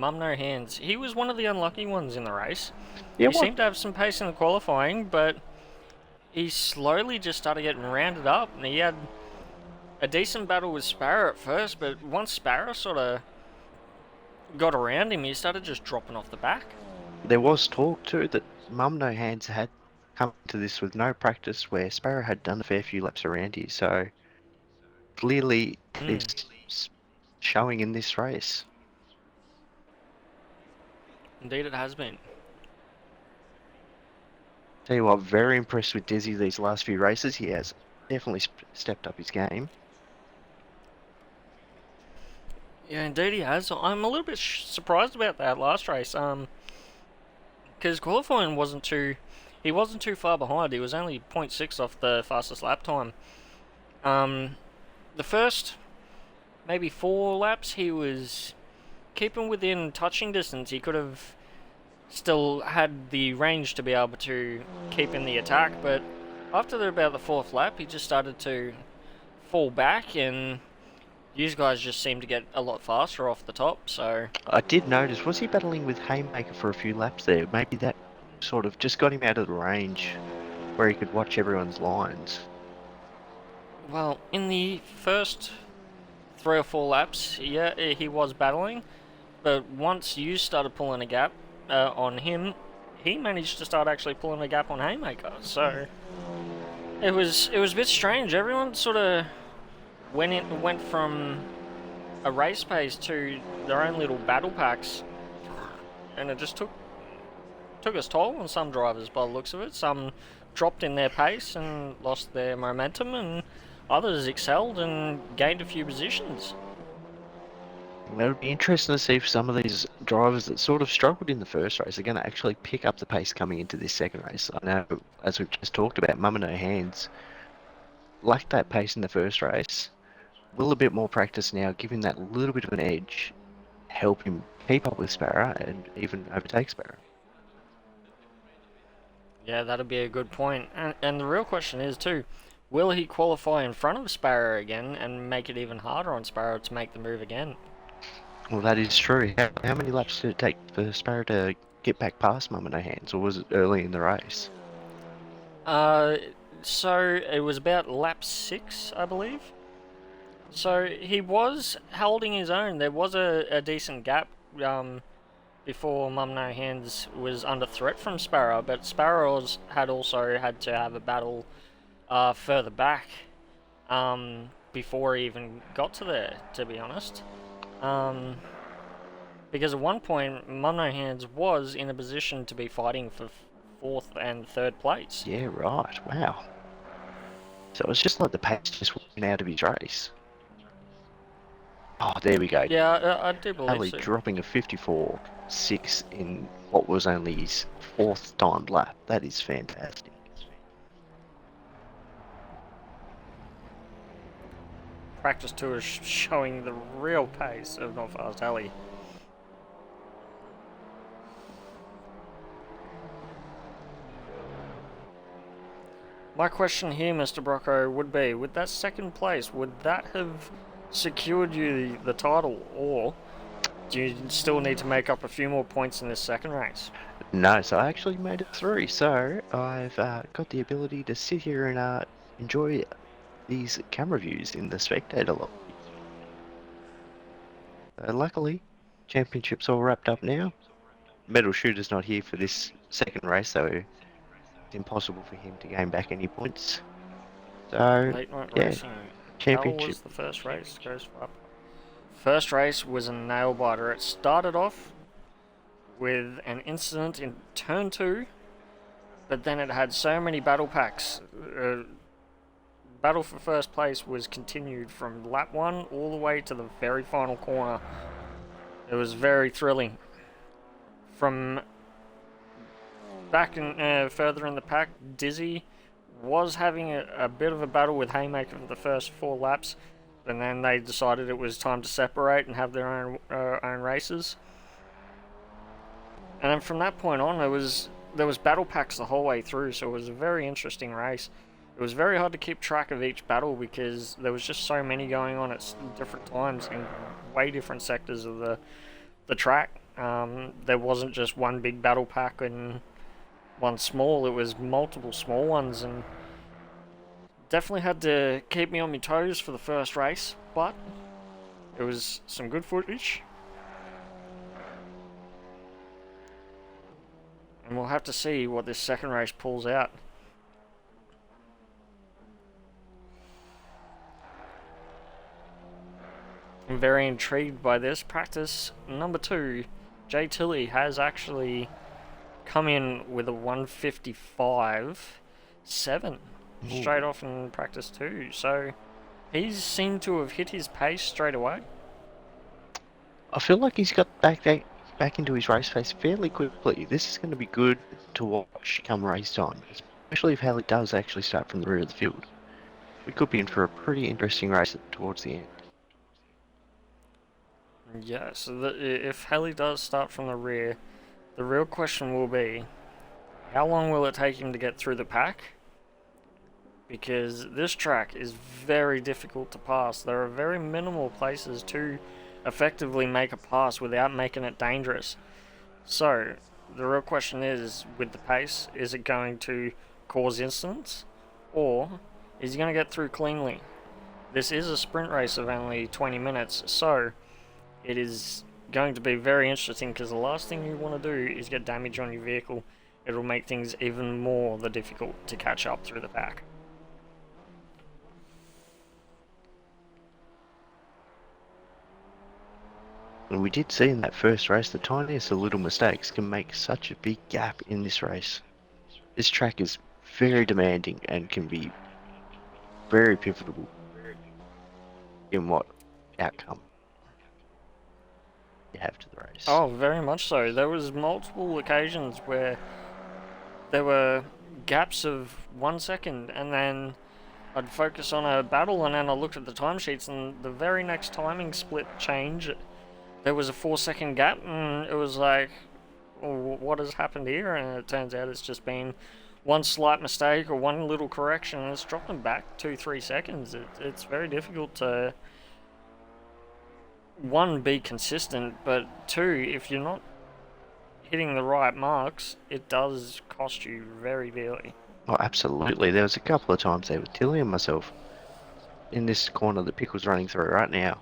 Mum no hands. He was one of the unlucky ones in the race. Yeah, He seemed to have some pace in the qualifying, but he slowly just started getting rounded up, and he had a decent battle with Sparrow at first, but once Sparrow sort of got around him, he started just dropping off the back. There was talk too that Mum No Hands had come to this with no practice, where Sparrow had done a fair few laps around here, so clearly it's showing in this race. Indeed it has been. Tell you what, very impressed with Desi these last few races. He has definitely stepped up his game. Yeah, indeed he has. I'm a little bit surprised about that last race, because qualifying he wasn't too far behind. He was only 0.6 off the fastest lap time. The first maybe 4 laps he was keeping within touching distance. He could have still had the range to be able to keep in the attack, but after about the 4th lap he just started to fall back, and these guys just seemed to get a lot faster off the top. So I did notice, was he battling with Haymaker for a few laps there? Maybe that sort of just got him out of the range where he could watch everyone's lines. well, in the first 3 or 4 laps, yeah, he was battling, but once you started pulling a gap, on him, he managed to start actually pulling a gap on Haymaker. So it was a bit strange. Everyone sort of went from a race pace to their own little battle packs, and it just took its toll on some drivers by the looks of it. Some dropped in their pace and lost their momentum, and others excelled and gained a few positions. It'll be interesting to see if some of these drivers that sort of struggled in the first race are going to actually pick up the pace coming into this second race. I know, as we've just talked about, Mum and No Hands lacked that pace in the first race. Will a bit more practice now give him that little bit of an edge, help him keep up with Sparrow and even overtake Sparrow? Yeah, that'd be a good point. And the real question is too, will he qualify in front of Sparrow again and make it even harder on Sparrow to make the move again? Well, that is true. How many laps did it take for Sparrow to get back past Mum and No Hands, or was it early in the race? So it was about lap 6, I believe. So he was holding his own. There was a decent gap before Mum No Hands was under threat from Sparrow, but Sparrows had also had to have a battle further back before he even got to there, to be honest. Because at one point, Mum No Hands was in a position to be fighting for 4th and 3rd place. Yeah, right. Wow. So it was just like the pace just went out of his race. Oh, there we go. Yeah, I do believe Ali so. dropping a 54.6 in what was only his 4th timed lap. That is fantastic. Practice 2 is showing the real pace of Not Fast Ali. My question here, Mr. Brocco, would be, with that 2nd place, would that have secured you the title, or do you still need to make up a few more points in this 2nd race? No, so I actually made it through. So I've got the ability to sit here and enjoy these camera views in the spectator lobby. Luckily, championship's all wrapped up now. Metal Shooter's not here for this 2nd race, so it's impossible for him to gain back any points. So, Late night yeah, racing. championship. How was the first race? Goes up. First race was a nail biter. It started off with an incident in turn 2, but then it had so many battle packs. Battle for first place was continued from lap 1 all the way to the very final corner. It was very thrilling. From back in further in the pack, Dizzy was having a bit of a battle with Haymaker for the first 4 laps, and then they decided it was time to separate and have their own races. And then from that point on, there was battle packs the whole way through, so it was a very interesting race. It was very hard to keep track of each battle because there was just so many going on at different times in way different sectors of the track. There wasn't just one big battle pack and one small, it was multiple small ones, and definitely had to keep me on my toes for the first race, but it was some good footage. And we'll have to see what this 2nd race pulls out. I'm very intrigued by this. Practice number 2, Jay Tilley has actually come in with a 155.7 straight off in practice 2. So he's seemed to have hit his pace straight away. I feel like he's got back into his race pace fairly quickly. This is going to be good to watch come race time, especially if Haley does actually start from the rear of the field. We could be in for a pretty interesting race towards the end. Yeah, so if Haley does start from the rear, the real question will be, how long will it take him to get through the pack? Because this track is very difficult to pass. There are very minimal places to effectively make a pass without making it dangerous. So, the real question is, with the pace, is it going to cause incidents? Or is he going to get through cleanly? This is a sprint race of only 20 minutes, so it is going to be very interesting because the last thing you want to do is get damage on your vehicle. It'll make things even more difficult to catch up through the pack. And we did see in that first race, the tiniest of little mistakes can make such a big gap in this race. This track is very demanding and can be very pivotal in what outcome you have to the race. Oh, very much so. There was multiple occasions where there were gaps of 1 second, and then I'd focus on a battle, and then I looked at the timesheets, and the very next timing split change, there was a 4 second gap, and it was like, what has happened here? And it turns out it's just been one slight mistake or one little correction, and it's dropped them back 2-3 seconds. It's very difficult to, one, be consistent, but two, if you're not hitting the right marks, it does cost you very dearly. Oh, absolutely. There was a couple of times there with Tilly and myself in this corner that Pickle's running through right now.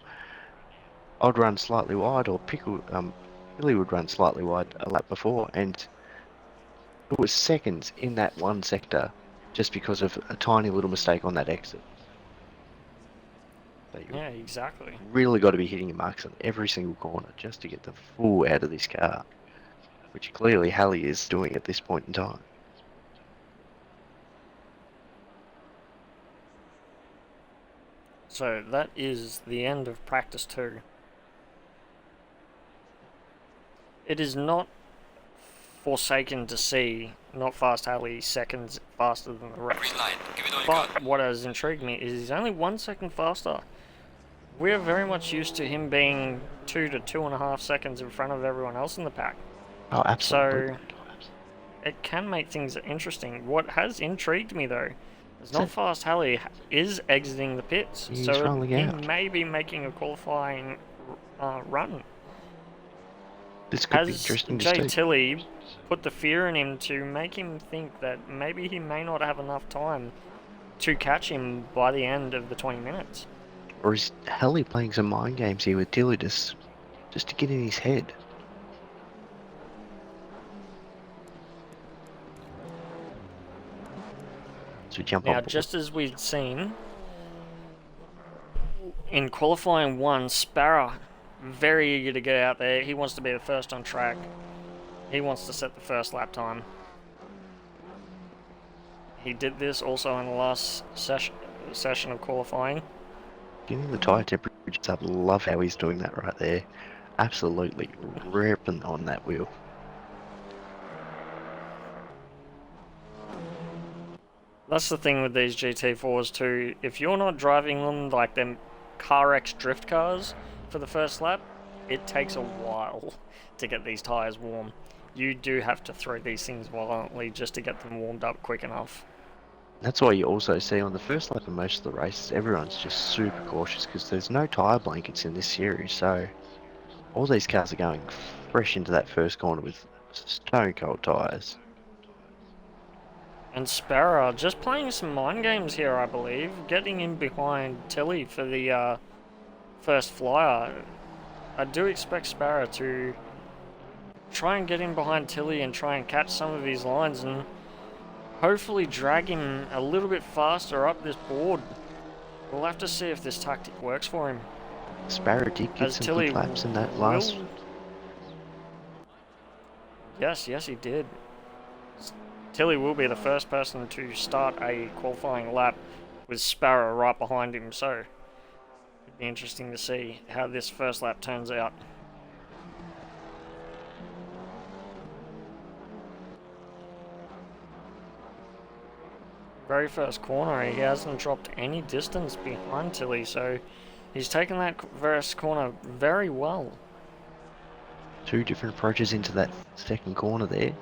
I'd run slightly wide, or Tilly would run slightly wide a lap before, and it was seconds in that one sector just because of a tiny little mistake on that exit. So Yeah, exactly. really got to be hitting your marks on every single corner just to get the full out of this car, which clearly Halley is doing at this point in time. So that is the end of practice 2. It is not forsaken to see not fast Halley seconds faster than the rest. Green light. Give it all you But got. what has intrigued me is he's only 1 second faster. We're very much used to him being 2 to 2.5 seconds in front of everyone else in the pack. Oh, absolutely. So it can make things interesting. What has intrigued me though is not fast Halley is exiting the pits. He's so rolling he out. may be making a qualifying run. This could be Has interesting to Jay see. Tilley put the fear in him to make him think that maybe he may not have enough time to catch him by the end of the 20 minutes? Or is Halley playing some mind games here with Tilly just to get in his head? So we jump Now, on board. just as we'd seen in qualifying 1, Sparrow very eager to get out there. He wants to be the first on track. He wants to set the first lap time. He did this also in the last session of qualifying. Getting the tyre temperatures up, love how he's doing that right there. Absolutely ripping on that wheel. That's the thing with these GT4s too. If you're not driving them like them CarX drift cars for the first lap, it takes a while to get these tyres warm. You do have to throw these things violently just to get them warmed up quick enough. That's why you also see on the first lap of most of the races, everyone's just super cautious because there's no tyre blankets in this series. So all these cars are going fresh into that first corner with stone cold tyres. And Sparrow just playing some mind games here, I believe, getting in behind Tilly for the first flyer. I do expect Sparrow to try and get in behind Tilly and try and catch some of his lines and hopefully drag him a little bit faster up this board. We'll have to see if this tactic works for him. Sparrow did get As some Tilly good laps in that last. Yes, he did. Tilly will be the first person to start a qualifying lap with Sparrow right behind him, so it'd be interesting to see how this first lap turns out. Very first corner, he hasn't dropped any distance behind Tilly, so he's taken that first corner very well. Two different approaches into that second corner there.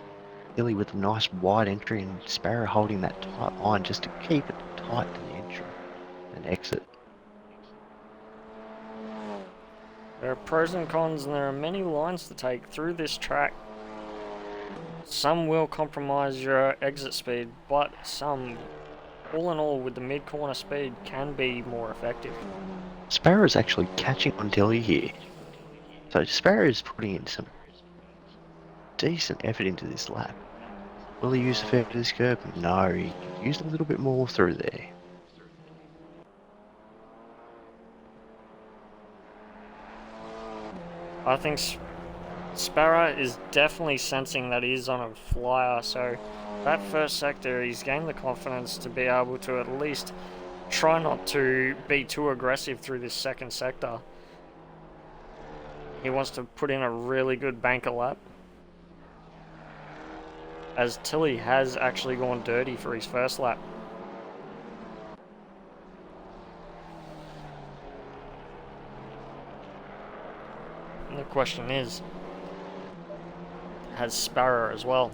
Tilly with a nice wide entry and Sparrow holding that tight line just to keep it tight to the entry and exit. There are pros and cons, and there are many lines to take through this track. Some will compromise your exit speed, but some, all in all, with the mid-corner speed, can be more effective. Sparrow's actually catching on Tilly here. So Sparrow is putting in some decent effort into this lap. Will he use a fair bit of this curb? No, he used a little bit more through there. I think Sparrow is definitely sensing that he's on a flyer, so that first sector he's gained the confidence to be able to at least try not to be too aggressive through this second sector. He wants to put in a really good banker lap, as Tilly has actually gone dirty for his first lap. And the question is, has Sparrow as well?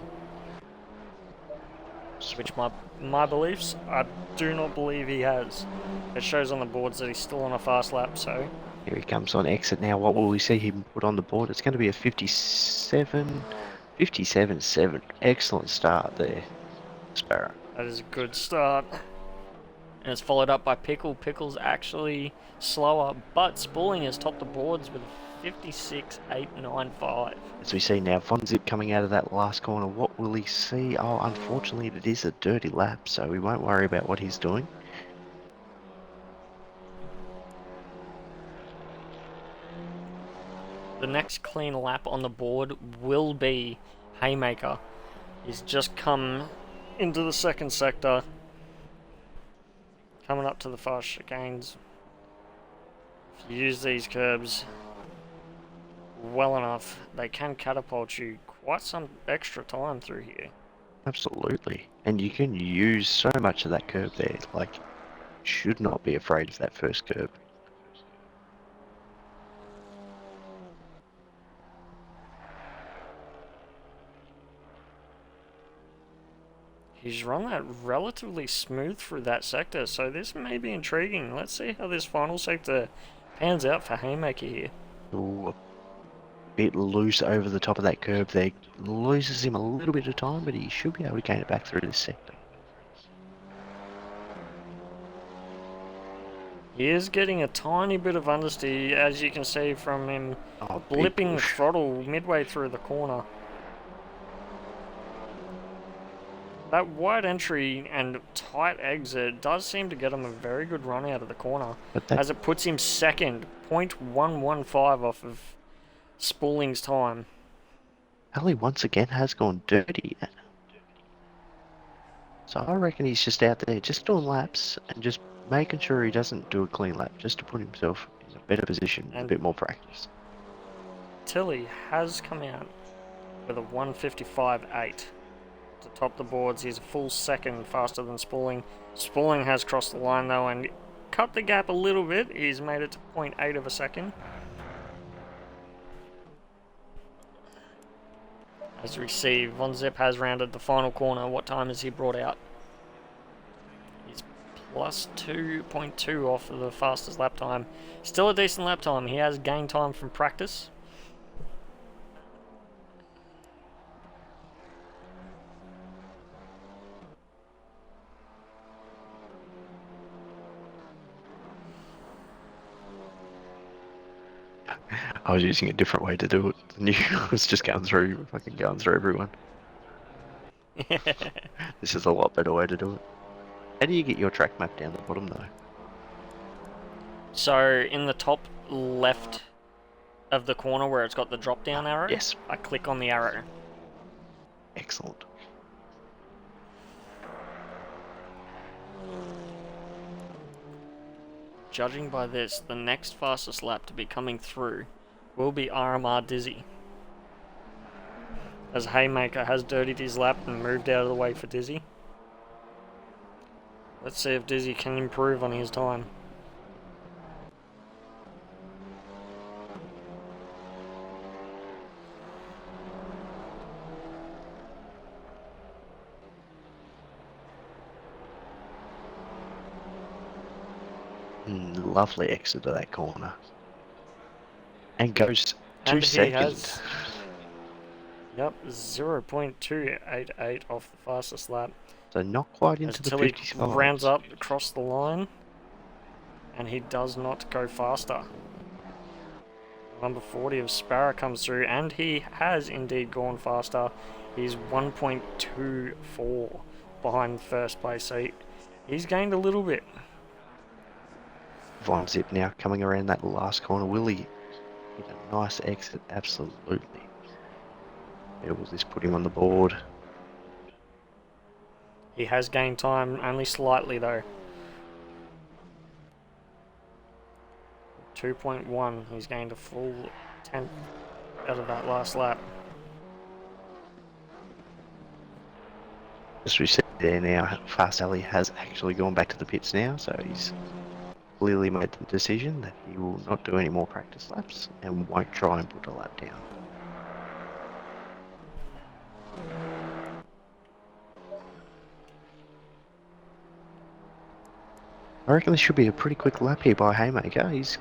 Which my beliefs, I do not believe he has. It shows on the boards that he's still on a fast lap, so... Here he comes on exit now. What will we see him put on the board? It's going to be a 57-7. Excellent start there, Sparrow. That is a good start. And it's followed up by Pickle. Pickle's actually slower, but Spooling has topped the boards with 56.895. As we see now, Von Zip coming out of that last corner. What will he see? Oh, unfortunately, it is a dirty lap, so we won't worry about what he's doing. The next clean lap on the board will be Haymaker. He's just come into the second sector, coming up to the fast chicanes. If you use these curbs well enough, they can catapult you quite some extra time through here. Absolutely. And you can use so much of that curb there. Like, should not be afraid of that first curb. He's run that relatively smooth through that sector, so this may be intriguing. Let's see how this final sector pans out for Haymaker here. Ooh, a bit loose over the top of that curb there. Loses him a little bit of time, but he should be able to gain it back through this sector. He is getting a tiny bit of understeer, as you can see from him blipping the throttle midway through the corner. That wide entry and tight exit does seem to get him a very good run out of the corner, as it puts him second, 0.115 off of Spooling's time. Ali once again has gone dirty. So I reckon he's just out there just doing laps and just making sure he doesn't do a clean lap, just to put himself in a better position and a bit more practice. Tilly has come out with a 155.8. To top the boards. He's a full second faster than Spooling. Spooling has crossed the line though and cut the gap a little bit. He's made it to 0.8 of a second. As we see, Von Zip has rounded the final corner. What time has he brought out? He's plus 2.2 off of the fastest lap time. Still a decent lap time. He has gained time from practice. I was using a different way to do it than you. I was just going through everyone. This is a lot better way to do it. How do you get your track map down the bottom though? So in the top left of the corner where it's got the drop down arrow, yes, I click on the arrow. Excellent. Judging by this, the next fastest lap to be coming through will be RMR Dizzy, as Haymaker has dirtied his lap and moved out of the way for Dizzy. Let's see if Dizzy can improve on his time. Lovely exit of that corner. And goes 2 seconds. Yep, 0.288 off the fastest lap. So not quite into the 55s. He rounds up across the line, and he does not go faster. Number 40 of Sparrow comes through, and he has indeed gone faster. He's 1.24 behind first place, so he's gained a little bit. Von Zip now coming around that last corner. Will he get a nice exit? Absolutely. Yeah, will this put him on the board? He has gained time, only slightly though. 2.1, he's gained a full 10th out of that last lap. As we said there now, Fast Ali has actually gone back to the pits now, so he's clearly made the decision that he will not do any more practice laps and won't try and put a lap down. I reckon this should be a pretty quick lap here by Haymaker. He's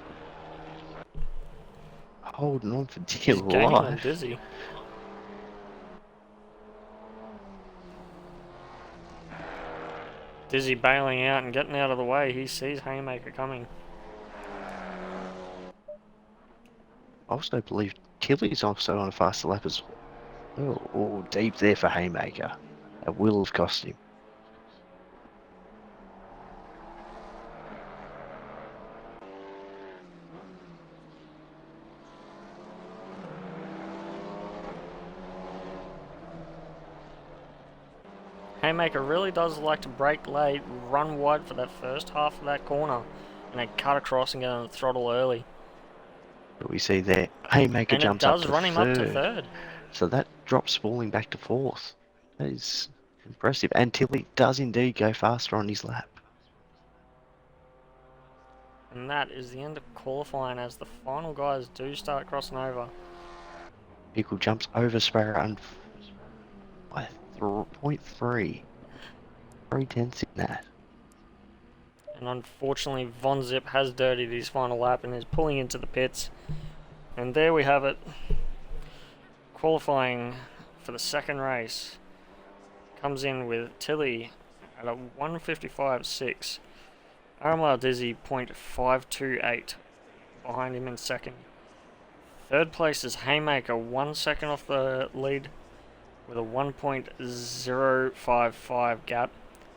holding on for dear He's gaining on life. Dizzy. Dizzy bailing out and getting out of the way. He sees Haymaker coming. I also believe Tilly's also on a faster lap as well. Oh, deep there for Haymaker. That will have cost him. Haymaker really does like to brake late, run wide for that first half of that corner, and then cut across and get on the throttle early. But we see there, Haymaker And it jumps up does to run him third. up to third. So that drops Spalling back to fourth. That is impressive. And Tilly does indeed go faster on his lap. And that is the end of qualifying as the final guys do start crossing over. Pickle jumps over Sparrow and by 0.3. 3/10 in that. And unfortunately, Von Zip has dirtied his final lap and is pulling into the pits. And there we have it. Qualifying for the second race comes in with Tilly at a 1:55.6. Aramla Dizzy 0.528 behind him in second. Third place is Haymaker, 1 second off the lead with a 1.055 gap.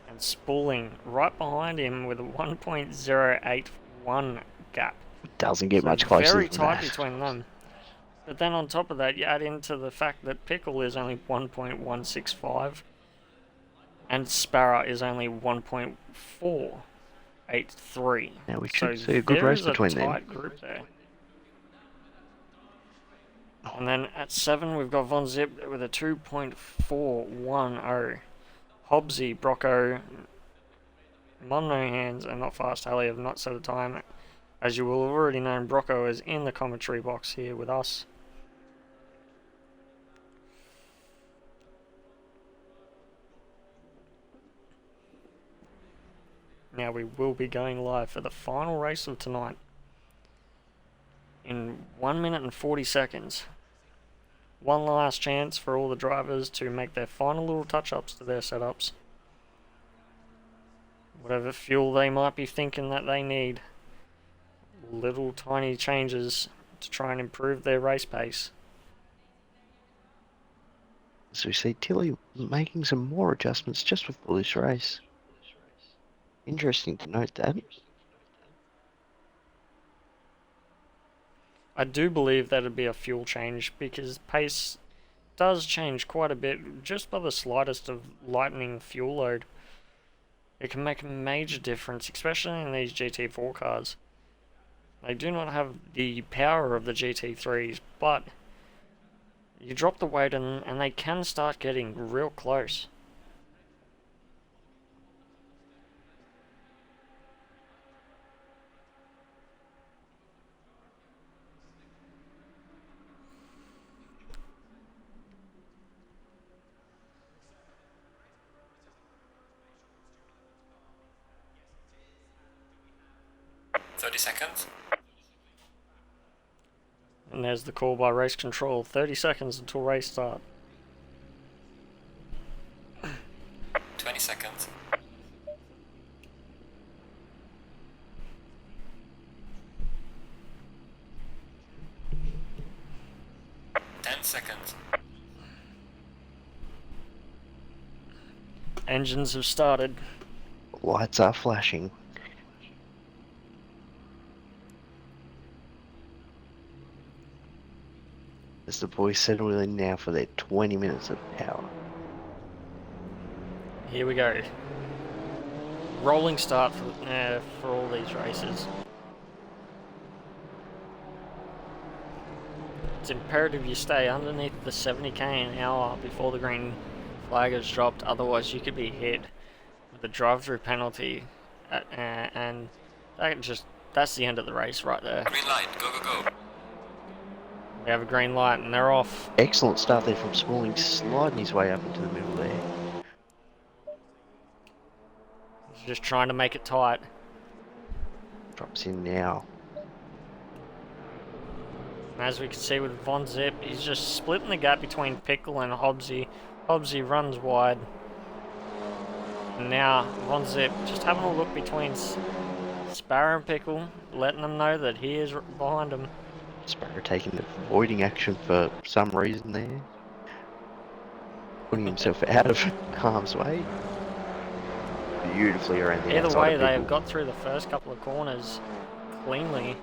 And Spalling right behind him with a 1.081 gap. Doesn't get So much closer very than tight that. between them. But then on top of that, you add into the fact that Pickle is only 1.165 and Sparrow is only 1.483. Now we So should see a good there race is between a them. tight group there. And then at 7, we've got Von Zip with a 2.410. Hobbsy, Brocco, Mon No Hands, and Not Fast Ali have not set a time. As you will have already known, Brocco is in the commentary box here with us. Now we will be going live for the final race of tonight in 1 minute and 40 seconds. One last chance for all the drivers to make their final little touch-ups to their setups. Whatever fuel they might be thinking that they need. Little tiny changes to try and improve their race pace. So we see Tilly making some more adjustments just before this race. Interesting to note that. I do believe that it'd be a fuel change because pace does change quite a bit just by the slightest of lightening fuel load. It can make a major difference, especially in these GT4 cars. They do not have the power of the GT3s, but you drop the weight and they can start getting real close. Seconds. And there's the call by race control. 30 seconds until race start. 20 seconds. 10 seconds. Engines have started. Lights are flashing. As the boys settle in now for their 20 minutes of power. Here we go. Rolling start for all these races. It's imperative you stay underneath the 70k an hour before the green flag is dropped, otherwise you could be hit with a drive-through penalty, and that's the end of the race right there. Green light, go, go, go. We have a green light and they're off. Excellent start there from Smalling, sliding his way up into the middle there. He's just trying to make it tight. Drops in now. And as we can see with Von Zip, he's just splitting the gap between Pickle and Hobbsy. Hobbsy runs wide. And now Von Zip just having a look between Sparrow and Pickle, letting them know that he is behind them. Sparrow taking the avoiding action for some reason there. Putting himself out of harm's way. Beautifully around the Either outside way, of they have Pickle. got through the first couple of corners cleanly.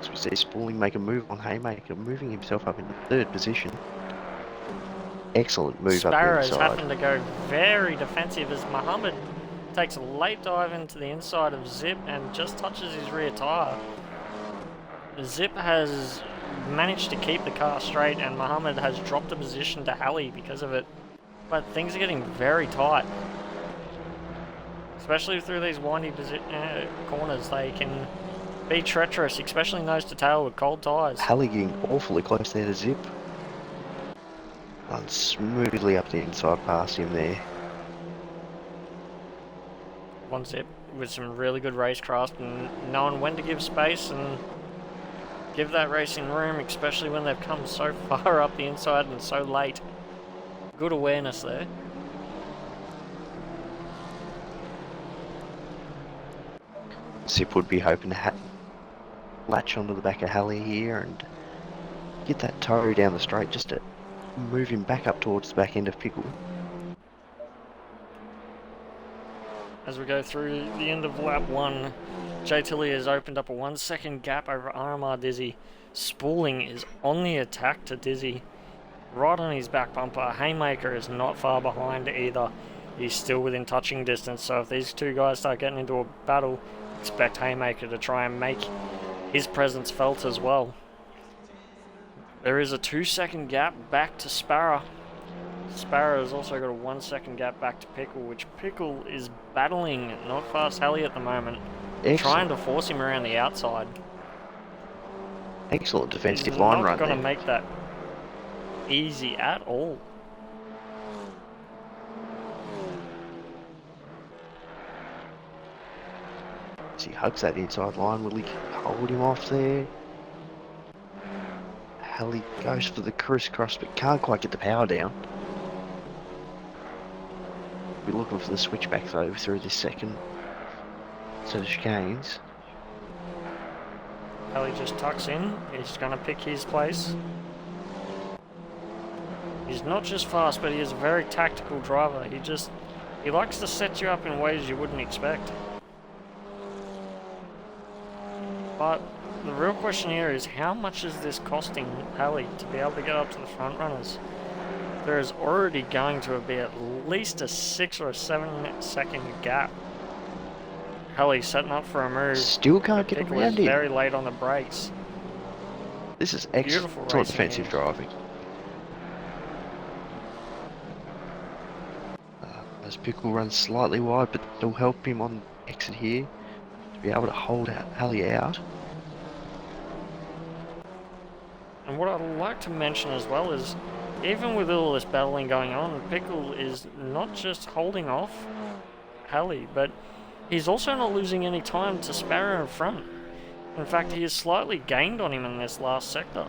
As we see Smalling make a move on Haymaker, moving himself up into third position. Excellent move up the Sparrow's inside. having to go very defensive as Muhammad takes a late dive into the inside of Zip and just touches his rear tyre. Zip has managed to keep the car straight and Muhammad has dropped a position to Halley because of it. But things are getting very tight. Especially through these windy corners, they can be treacherous, especially nose to tail with cold tyres. Halley getting awfully close there to Zip. Runs smoothly up the inside past him there. One Zip with some really good racecraft and knowing when to give space and give that racing room, especially when they've come so far up the inside and so late. Good awareness there. Zip would be hoping to latch onto the back of Halley here and get that toe down the straight just to move him back up towards the back end of Pickle. As we go through the end of lap 1, Jay Tilley has opened up a 1 second gap over RMR Dizzy. Spooling is on the attack to Dizzy, right on his back bumper. Haymaker is not far behind either. He's still within touching distance, so if these two guys start getting into a battle, expect Haymaker to try and make his presence felt as well. There is a 2 second gap back to Sparrow. Sparrow has also got a 1 second gap back to Pickle, which Pickle is battling not fast Halley at the moment, trying to force him around the outside. Excellent defensive He's line not run going to there. make that easy at all. As he hugs that inside line, will he hold him off there? Halley goes for the crisscross but can't quite get the power down. We're looking for the switchback though through this second set of chicanes. Halley just tucks in. He's going to pick his place. He's not just fast, but he is a very tactical driver. He likes to set you up in ways you wouldn't expect. But the real question here is how much is this costing Halley to be able to get up to the front runners? There is already going to be at least a 6 or 7 second gap. Halley setting up for a move. Still can't get Pickle is around him. very late on the brakes. This is Beautiful excellent racing defensive here. driving. As Pickle runs slightly wide, but it'll help him on exit here to be able to hold Halley out. And what I'd like to mention as well is, even with all this battling going on, Pickle is not just holding off Halley, but he's also not losing any time to Sparrow in front. In fact, he has slightly gained on him in this last sector.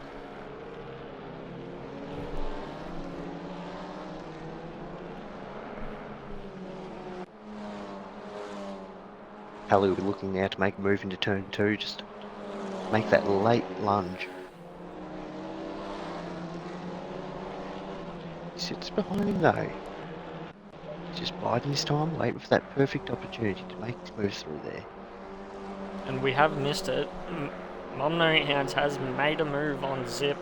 Halley will be looking now to make a move into turn 2, just make that late lunge. He sits behind him though. He's just biding his time, waiting for that perfect opportunity to make his move through there. And we have missed it. Mum No Hands has made a move on Zip.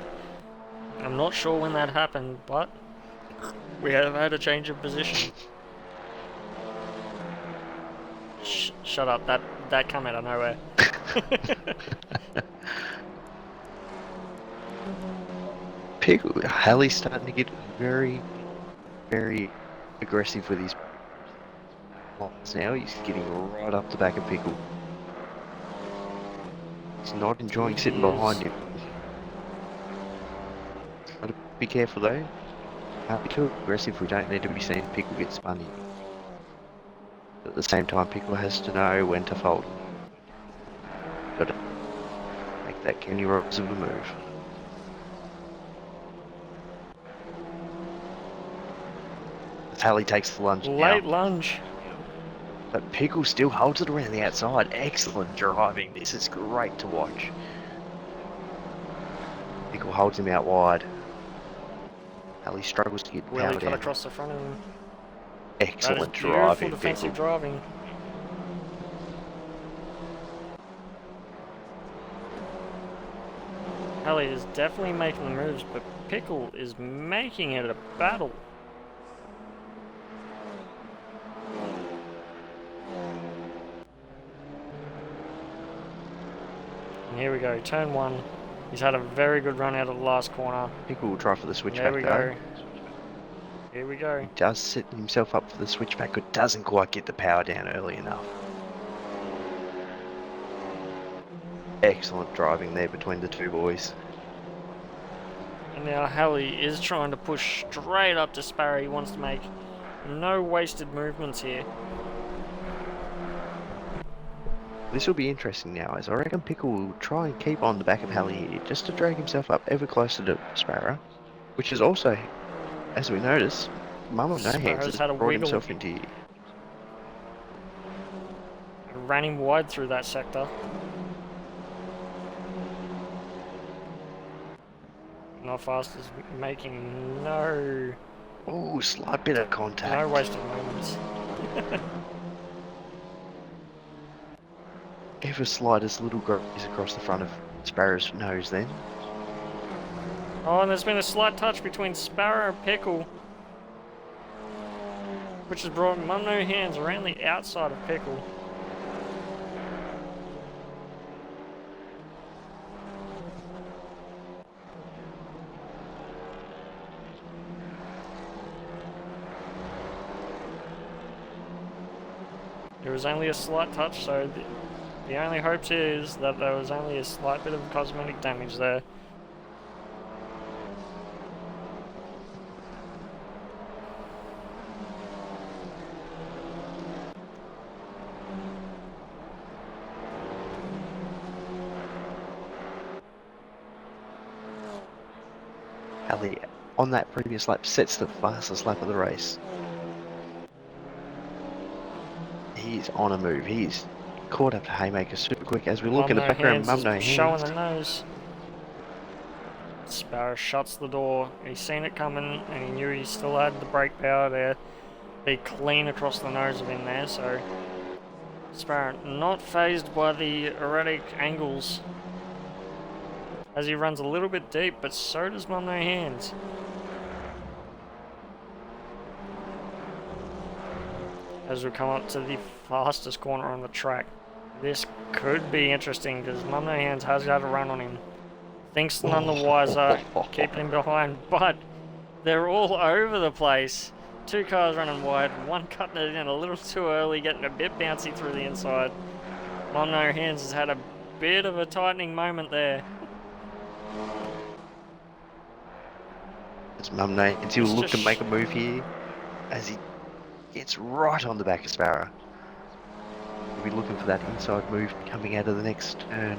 I'm not sure when that happened, but we have had a change of position. Shut up, that came out of nowhere. Pickle, Halley's starting to get very, very aggressive with his lines now. He's getting right up the back of Pickle. He's not enjoying sitting behind him. Gotta be careful though. Can't be too aggressive. We don't need to be seeing Pickle get spun in. At the same time, Pickle has to know when to fold. Gotta make that Kenny Roberts of a move. As Halley takes the lunge Late now. lunge. But Pickle still holds it around the outside. Excellent driving. This is great to watch. Pickle holds him out wide. Halley struggles to get Really power cut down. across the front of him. Excellent That is driving, beautiful defensive Pickle. driving. Halley is definitely making the moves, but Pickle is making it a battle. And here we go, turn 1. He's had a very good run out of the last corner. Pickle will try for the switchback There we though. go. Here we go. He does set himself up for the switchback, but doesn't quite get the power down early enough. Excellent driving there between the two boys. And now Halley is trying to push straight up to Sparrow. He wants to make no wasted movements here. This will be interesting now, as I reckon Pickle will try and keep on the back of Halley here, just to drag himself up ever closer to Sparrow, which is also, as we notice, Mum of No Hands Sparrow's has had a brought wiggle. himself into here. Ran him wide through that sector. Not fast is making no Ooh, slight bit of contact. no wasted moments. Ever slightest little graze across the front of Sparrow's nose then. Oh, and there's been a slight touch between Sparrow and Pickle, which has brought Mum No Hands around the outside of Pickle. There was only a slight touch, so the only hopes is that there was only a slight bit of cosmetic damage there. Halley, on that previous lap, sets the fastest lap of the race. He's on a move. He's caught up to Haymaker super quick. As we look in the background, Mum No showing Hands. the nose. Sparrow shuts the door. He's seen it coming, and he knew he still had the brake power there. Be clean across the nose of him there, so Sparrow not phased by the erratic angles as he runs a little bit deep, but so does Mum No Hands. As we come up to the fastest corner on the track. This could be interesting because Mum No Hands has got a run on him. Thinks none the wiser, keeping him behind, but they're all over the place. Two cars running wide, one cutting it in a little too early, getting a bit bouncy through the inside. Mum No Hands has had a bit of a tightening moment there. It's Mum No Hands. He'll It's look to just make a move here as he gets right on the back of Sparrow. He'll be looking for that inside move coming out of the next turn.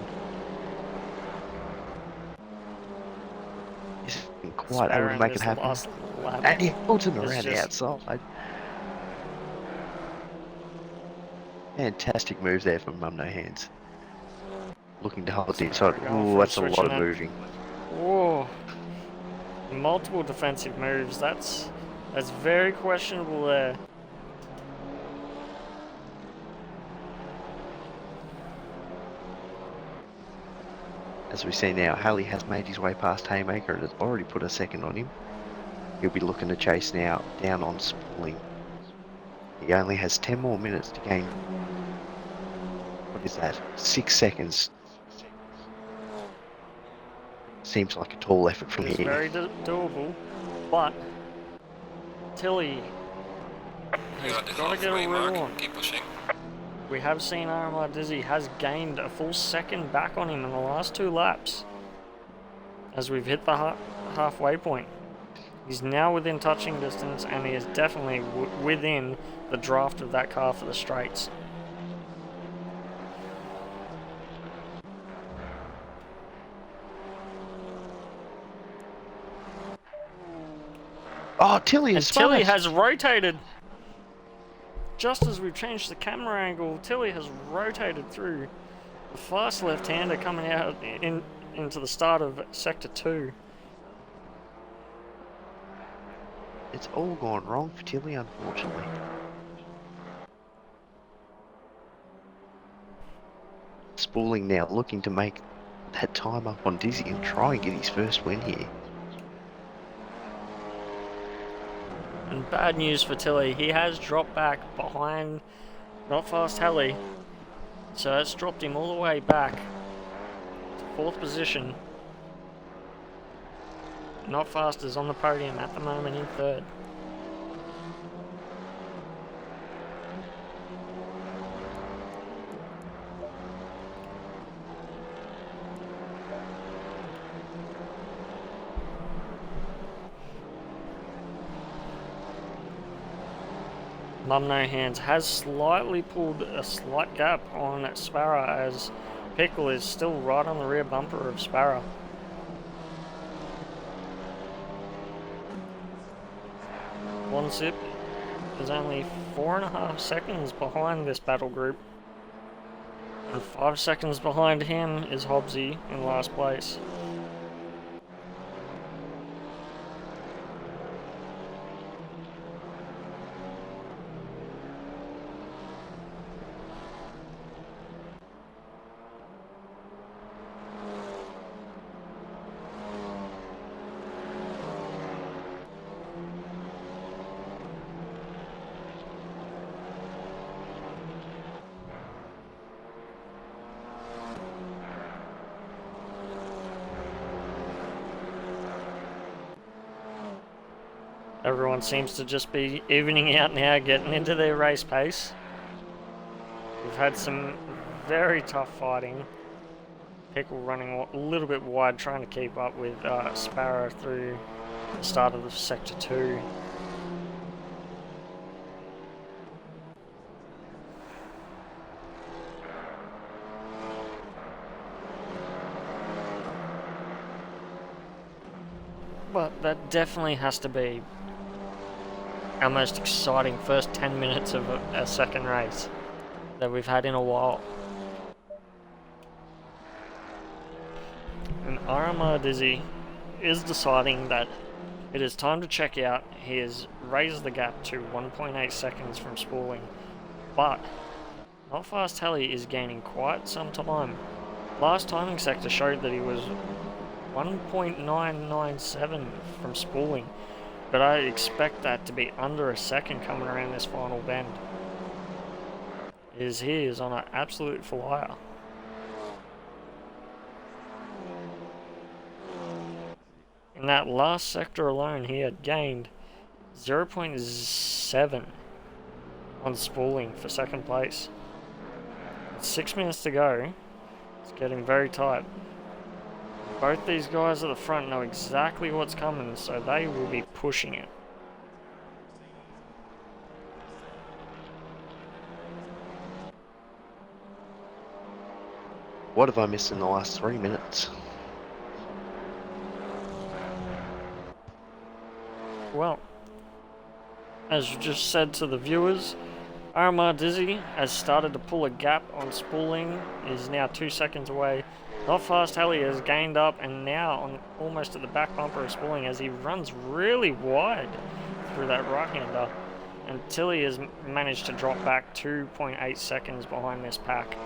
He's been quite able to make it happen. And he holds him around the outside. Fantastic move there from Mum No Hands. Looking to hold the Sorry, inside. going Ooh, for that's a lot switching of it. moving. Whoa. Multiple defensive moves. That's very questionable there. As we see now, Halley has made his way past Haymaker and has already put a second on him. He'll be looking to chase now down on Spaulding. He only has 10 more minutes to gain. What is that? 6 seconds. Seems like a tall effort from It's here. very doable, but Tilly has You're at the got to get a halfway wiggle mark. on. Keep pushing. We have seen RMR Dizzy has gained a full second back on him in the last 2 laps. As we've hit the halfway point. He's now within touching distance, and he is definitely within the draft of that car for the straights. Oh, Tilly And is Tilly smart. has rotated. Just as we've changed the camera angle, Tilly has rotated through the fast left-hander coming out into the start of Sector 2. It's all gone wrong for Tilly, unfortunately. Spaulding now looking to make that time up on Dizzy and try and get his first win here. And bad news for Tilly, he has dropped back behind Not Fast Halley. So that's dropped him all the way back to 4th position. Not Fast is on the podium at the moment in 3rd. Mum No Hands has slightly pulled a slight gap on Sparrow, as Pickle is still right on the rear bumper of Sparrow. One Sip is only 4.5 seconds behind this battle group, and 5 seconds behind him is Hobbsy in last place. Everyone seems to just be evening out now, getting into their race pace. We've had some very tough fighting. Pickle running a little bit wide, trying to keep up with Sparrow through the start of the Sector 2. But that definitely has to be our most exciting first 10 minutes of a second race that we've had in a while. And RMR Dizzy is deciding that it is time to check out. He has raised the gap to 1.8 seconds from Spaulding, but Not Fast Halley is gaining quite some time. Last timing sector showed that he was 1.997 from Spaulding, but I expect that to be under a second coming around this final bend. He is on an absolute flyer. In that last sector alone, he had gained 0.7 on Spaulding for second place. 6 minutes to go. It's getting very tight. Both these guys at the front know exactly what's coming, so they will be pushing it. What have I missed in the last 3 minutes? Well, as you just said to the viewers, Aramar Dizzy has started to pull a gap on Spooling, is now 2 seconds away. Not Fast Heli has gained up and now on almost at the back bumper of Spooling as he runs really wide through that right-hander. And Tilly has managed to drop back 2.8 seconds behind this pack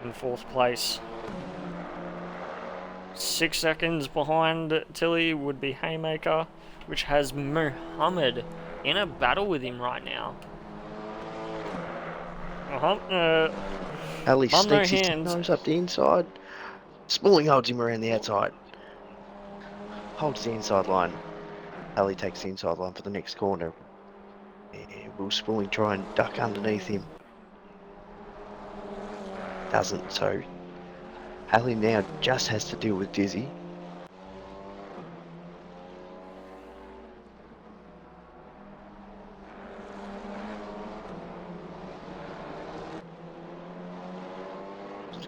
in 4th place. 6 seconds behind Tilly would be Haymaker, which has Muhammad in a battle with him right now. Ali on no sneaks his hands. nose up the inside. Spooling holds him around the outside. Holds the inside line. Ali takes the inside line for the next corner. Will Spooling try and duck underneath him? Doesn't, so Halley now just has to deal with Dizzy.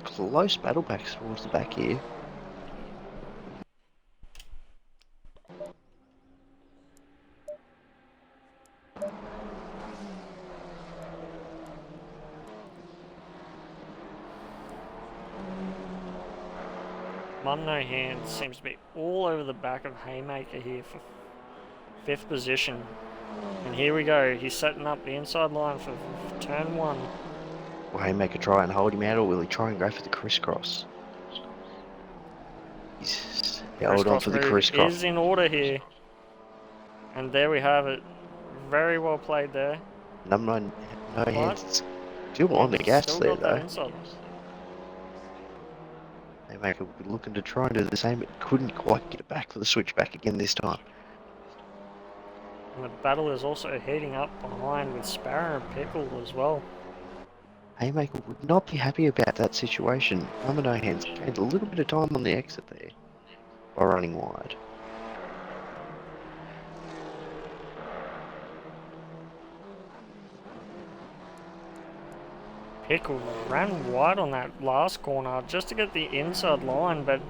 Close battle backs towards the back here. Mum No Hands seems to be all over the back of Haymaker here for 5th position. And here we go, he's setting up the inside line for turn 1. Will Haymaker try and hold him out, or will he try and go for the crisscross? He's held on for the crisscross. Is in order here. And there we have it. Very well played there. No hands. Still on the gas there though. Haymaker looking to try and do the same, but couldn't quite get it back for the switchback again this time. And the battle is also heating up behind with Sparrow and Pickle as well. Haymaker would not be happy about that situation. Mum No Hands gained a little bit of time on the exit there by running wide. Pickle ran wide on that last corner just to get the inside line, but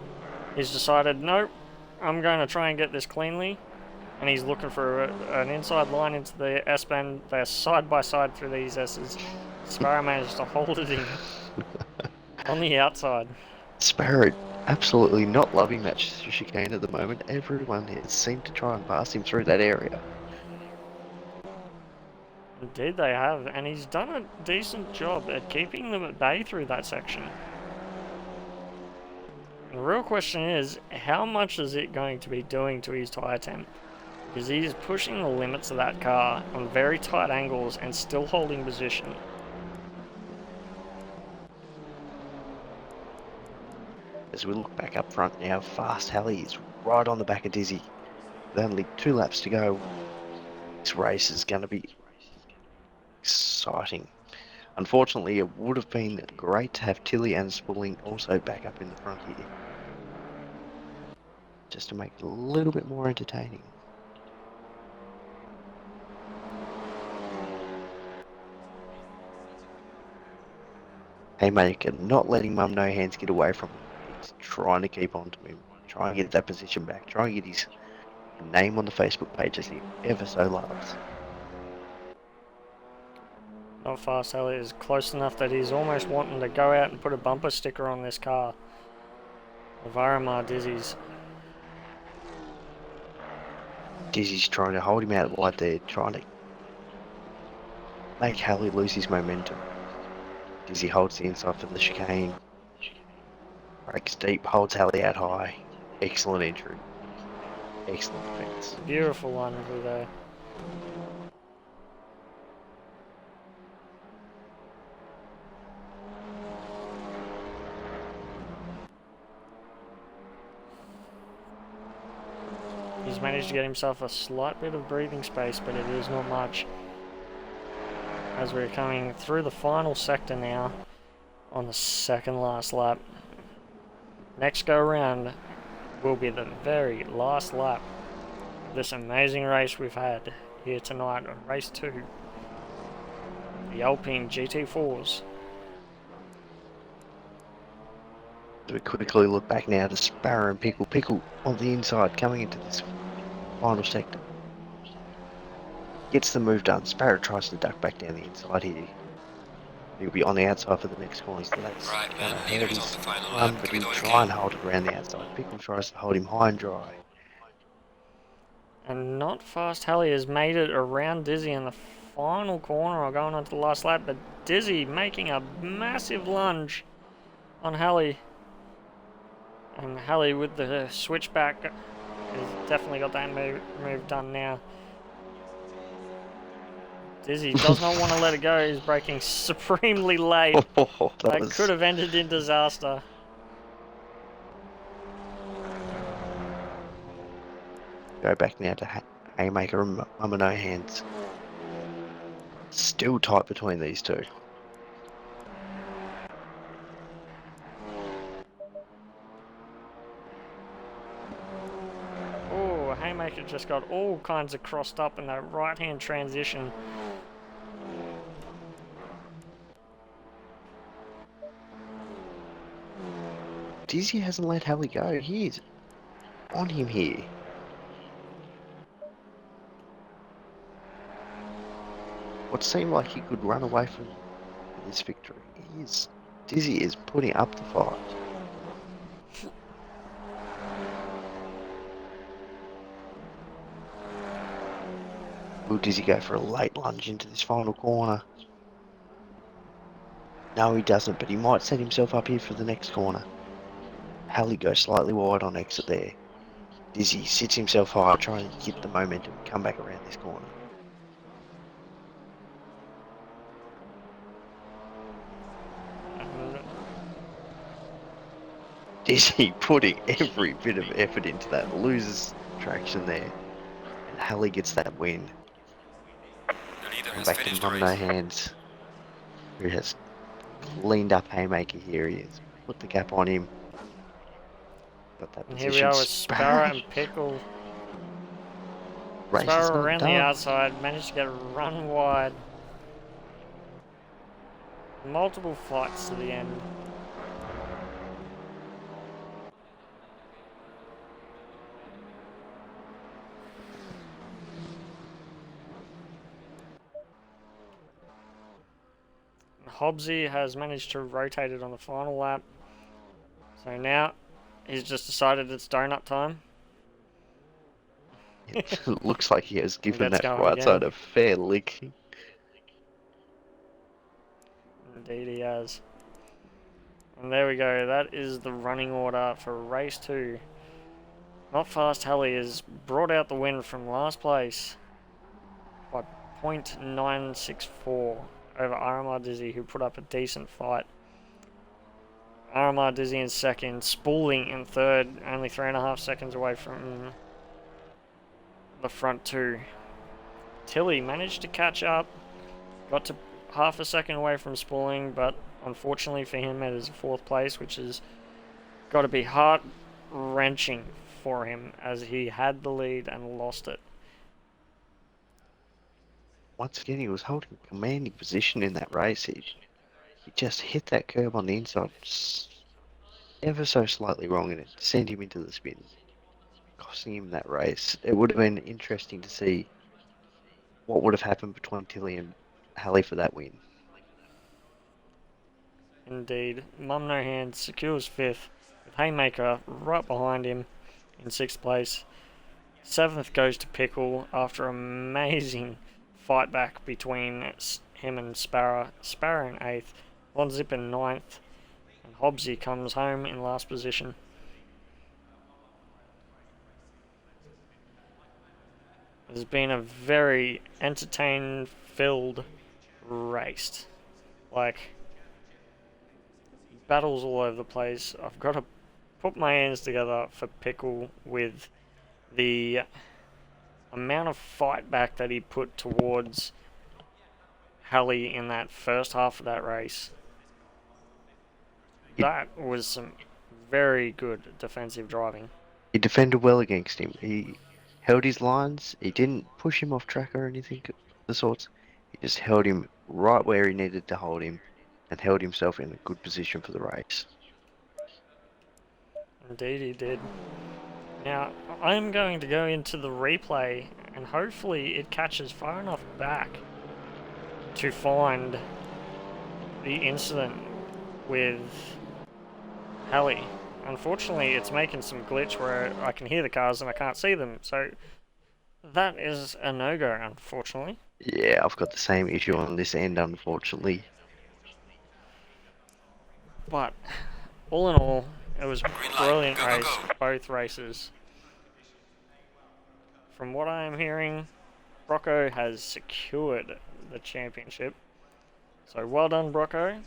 he's decided, nope, I'm going to try and get this cleanly. And he's looking for an inside line into the S-bend. They're side by side through these S's. Sparrow managed to hold it in on the outside. Sparrow absolutely not loving that chicane at the moment. Everyone has seemed to try and pass him through that area. Indeed they have, and he's done a decent job at keeping them at bay through that section. And the real question is, how much is it going to be doing to his tyre temp? Because he is pushing the limits of that car on very tight angles and still holding position. As we look back up front now, Fast Halley is right on the back of Dizzy. With only 2 laps to go, this race is going to be exciting. Unfortunately, it would have been great to have Tilly and Spooling also back up in the front here, just to make it a little bit more entertaining. Haymaker not letting Mum No Hands get away from him. He's trying to keep on to him, trying to get that position back, trying to get his name on the Facebook page as he ever so loves. Not Fast Heli is close enough that he's almost wanting to go out and put a bumper sticker on this car. The Varamar Dizzy's. Dizzy's trying to hold him out wide there, trying to make Halley lose his momentum. Dizzy holds the inside for the chicane. Breaks deep, holds Halley out high. Excellent entry. Excellent defense. Beautiful line over there. He's managed to get himself a slight bit of breathing space, but it is not much. As we're coming through the final sector now, on the second last lap. Next go round will be the very last lap of this amazing race we've had here tonight on race 2. The Alpine GT4s. We quickly look back now to Sparrow and Pickle. Pickle on the inside coming into this final sector. Gets the move done. Sparrow tries to duck back down the inside here. He'll be on the outside for the next corner, so that's Right, going to and leader hurt is on his the final run, lap. but Give it he'll all you try can. and hold it around the outside. Pickle tries to hold him high and dry. And not fast Halley has made it around Dizzy in the final corner or going on to the last lap, but Dizzy making a massive lunge on Halley. And Halley with the switchback has definitely got that move done now. Dizzy does not want to let it go. He's braking supremely late. That could have ended in disaster. Go back now to Haymaker and Mama No Hands. Still tight between these two. Oh, Haymaker just got all kinds of crossed up in that right-hand transition. Dizzy hasn't let Halley go. He's on him here. What seemed like he could run away from this victory. Dizzy is putting up the fight. Will Dizzy go for a late lunge into this final corner? No, he doesn't, but he might set himself up here for the next corner. Halley goes slightly wide on exit there. Dizzy sits himself high, trying to get the momentum and come back around this corner. Dizzy putting every bit of effort into that, loses traction there, and Halley gets that win. The leader And has back to finished the Mum No race. Hands, who has cleaned up Haymaker here. He has put the gap on him. Got that And here we position. are with Sparrow and Pickle. Race is Sparrow not around the done. outside, managed to get a run wide. Multiple fights to the end. Hobbsy has managed to rotate it on the final lap. So now he's just decided it's donut time. It looks like he has given gets that going right again. side a fair lick. Indeed he has. And there we go, that is the running order for race 2. Not Fast Halley has brought out the win from last place by .964 over RMR Dizzy, who put up a decent fight. RMR Dizzy in second, Spooling in third, only 3.5 seconds away from the front two. Tilly managed to catch up, got to half a second away from Spooling, but unfortunately for him it is 4th place, which has got to be heart-wrenching for him as he had the lead and lost it. Once again, he was holding a commanding position in that race. He just hit that curb on the inside ever so slightly wrong, and it sent him into the spin, costing him that race. It would have been interesting to see what would have happened between Tilly and Halley for that win. Indeed, Mum No Hands secures 5th, with Haymaker right behind him in 6th place. 7th goes to Pickle after an amazing fight back between him and Sparrow. Sparrow in 8th, Von Zip in 9th, and Hobbsy comes home in last position. It's been a very entertainment-filled race. Like, battles all over the place. I've got to put my hands together for Pickle with the amount of fight back that he put towards Halley in that first half of that race. That was some very good defensive driving. He defended well against him. He held his lines. He didn't push him off track or anything of the sorts. He just held him right where he needed to hold him and held himself in a good position for the race. Indeed he did. Now, I'm going to go into the replay and hopefully it catches far enough back to find the incident with Halley. Unfortunately, it's making some glitch where I can hear the cars and I can't see them, so that is a no-go, unfortunately. Yeah, I've got the same issue on this end, unfortunately. But all in all, it was a Green light. brilliant Go, go, race, go. both races. From what I am hearing, Brocco has secured the championship. So well done, Brocco.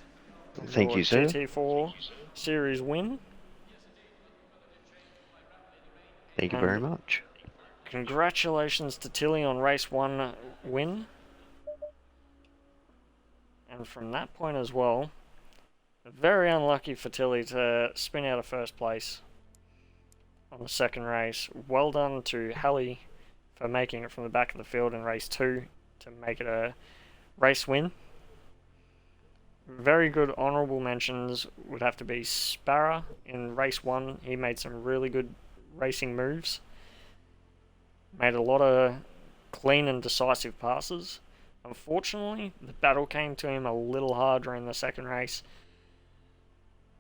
Thank Your you, sir. GT4 series win. Thank you And very much. congratulations to Tilly on race 1 win. And from that point as well, very unlucky for Tilly to spin out of first place on the second race. Well done to Halley for making it from the back of the field in race 2 to make it a race win. Very good honourable mentions would have to be Sparrow in race 1. He made some really good racing moves. Made a lot of clean and decisive passes. Unfortunately, the battle came to him a little harder in the second race.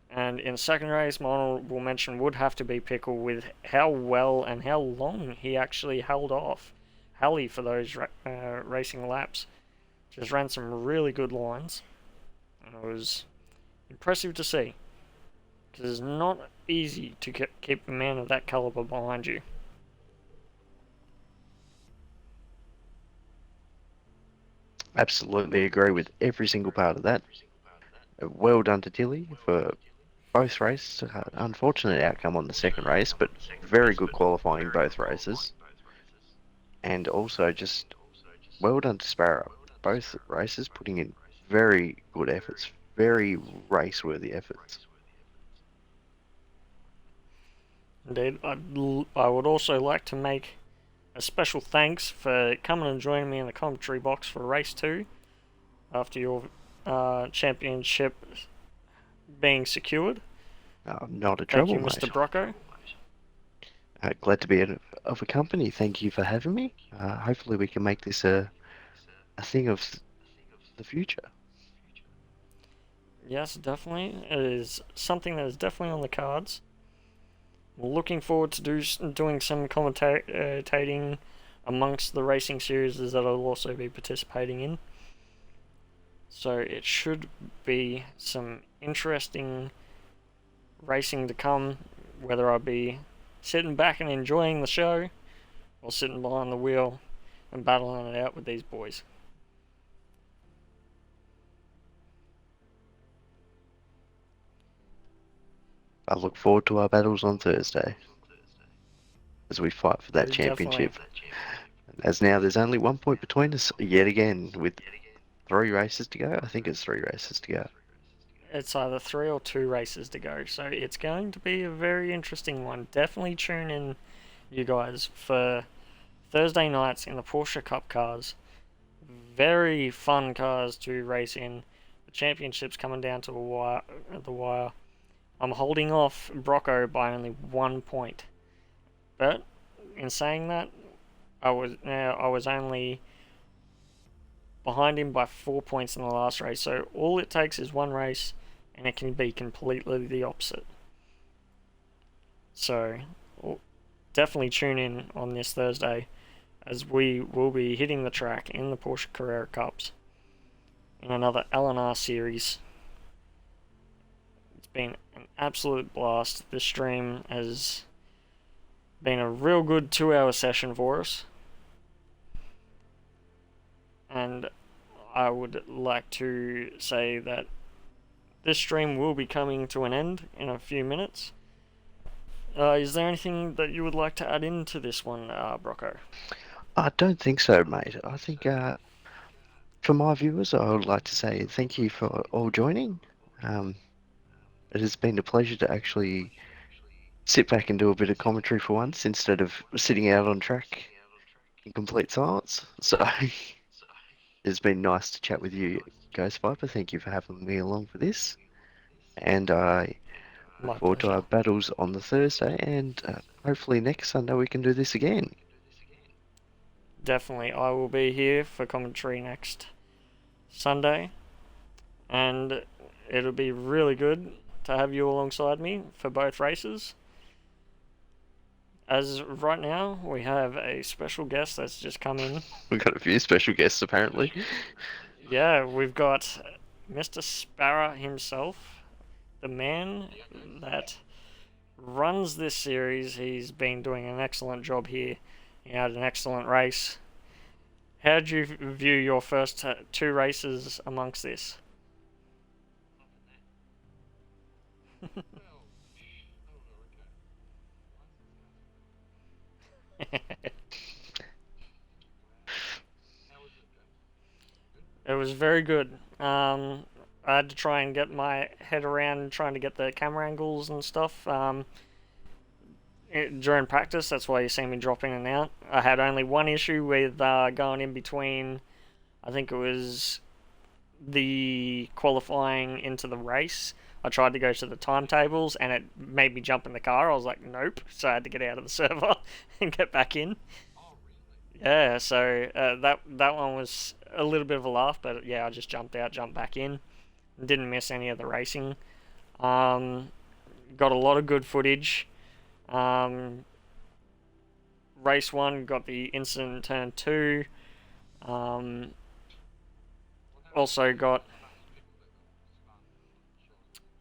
And in the second race, my honourable mention would have to be Pickle with how well and how long he actually held off Halley for those racing laps. Just ran some really good lines. And it was impressive to see. Because it's not easy to keep a man of that calibre behind you. Absolutely agree with every single part of that. Well done to Tilly for both races. Unfortunate outcome on the second race, but very good qualifying both races. And also just well done to Sparrow. Both races putting in very good efforts, very race-worthy efforts. Indeed, I would also like to make a special thanks for coming and joining me in the commentary box for race 2 after your championship being secured. Not a Thank trouble, you, mate. Mr. Brocco. Glad to be of a company. Thank you for having me. Hopefully we can make this a thing of the future. Yes, definitely. It is something that is definitely on the cards. We're looking forward to doing some commentating amongst the racing series that I'll also be participating in. So it should be some interesting racing to come, whether I be sitting back and enjoying the show or sitting behind the wheel and battling it out with these boys. I look forward to our battles on Thursday as we fight for that championship. As now there's only 1 point between us yet again with 3 races to go. I think it's 3 races to go. It's either 3 or 2 races to go, so it's going to be a very interesting one. Definitely tune in, you guys, for Thursday nights in the Porsche Cup cars. Very fun cars to race in. The championship's coming down to the wire. I'm holding off Brocco by only 1 point. But in saying that, I was only behind him by 4 points in the last race. So all it takes is one race, and it can be completely the opposite. So definitely tune in on this Thursday, as we will be hitting the track in the Porsche Carrera Cups in another LNR series. It's been an absolute blast. This stream has been a real good 2-hour session for us. And I would like to say that this stream will be coming to an end in a few minutes. Is there anything that you would like to add into this one, Brocco? I don't think so, mate. I think for my viewers, I would like to say thank you for all joining. It has been a pleasure to actually sit back and do a bit of commentary for once instead of sitting out on track in complete silence. So it's been nice to chat with you, Ghost Viper. Thank you for having me along for this. And I look forward to our battles on the Thursday, and hopefully next Sunday we can do this again. definitely. I will be here for commentary next Sunday, and it'll be really good to have you alongside me for both races. As right now, we have a special guest that's just come in. We've got a few special guests apparently. Yeah, we've got Mr. Sparrow himself, the man that runs this series. He's been doing an excellent job here. He had an excellent race. How did you view your first two races amongst this? It was very good. I had to try and get my head around trying to get the camera angles and stuff. During practice, that's why you see me drop in and out. I had only one issue with going in between. I think it was the qualifying into the race. I tried to go to the timetables and it made me jump in the car. I was like, nope. So I had to get out of the server and get back in. Yeah, so that one was a little bit of a laugh, but yeah, I just jumped out, jumped back in. Didn't miss any of the racing. Got a lot of good footage. Race 1 got the incident in turn 2. Also got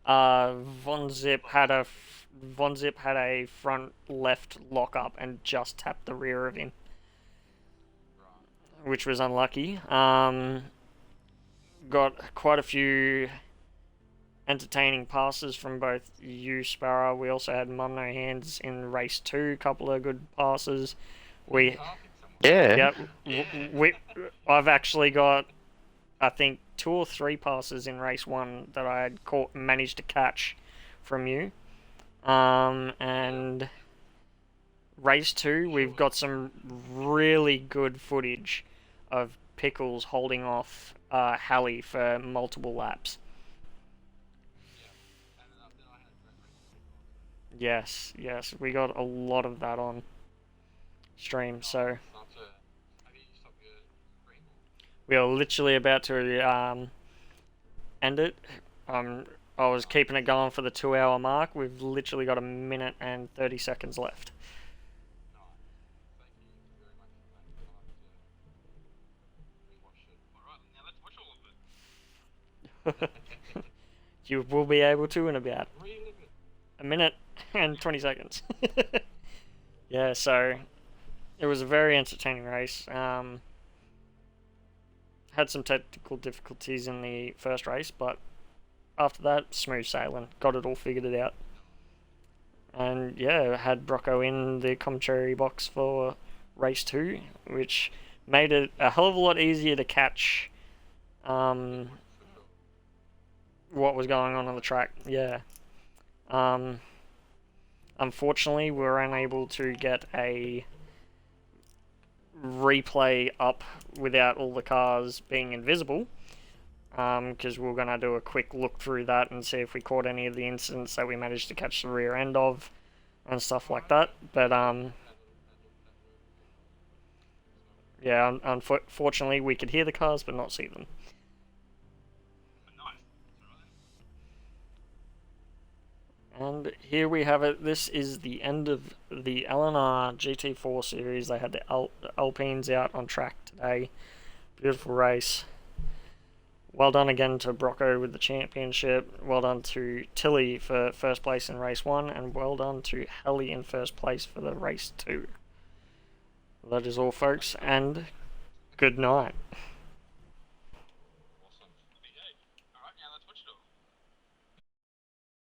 Von Zip had a front left lock up and just tapped the rear of him, which was unlucky. Got quite a few entertaining passes from both you, Sparrow. We also had Mum No Hands in race 2, a couple of good passes. I've actually got, I think, 2 or 3 passes in race 1 that I had managed to catch from you. And race 2, we've got some really good footage of Pickles holding off Hallie for multiple laps. Yes, we got a lot of that on stream, so we are literally about to end it. I was keeping it going for the 2-hour mark. We've literally got 1 minute and 30 seconds left. You will be able to in about 1 minute and 20 seconds. Yeah, so it was a very entertaining race. Had some technical difficulties in the first race, but after that, smooth sailing. Got it all figured out. And yeah, had Brocco in the commentary box for race 2, which made it a hell of a lot easier to catch what was going on the track. Yeah. Unfortunately, we were unable to get a replay up without all the cars being invisible, because we were going to do a quick look through that and see if we caught any of the incidents that we managed to catch the rear end of and stuff like that. But yeah, unfortunately we could hear the cars but not see them. And here we have it. This is the end of the LNR GT4 series. They had the Alpines out on track today. Beautiful race. Well done again to Brocco with the championship. Well done to Tilly for first place in race 1. And well done to Hallie in first place for the race 2. That is all, folks, and good night.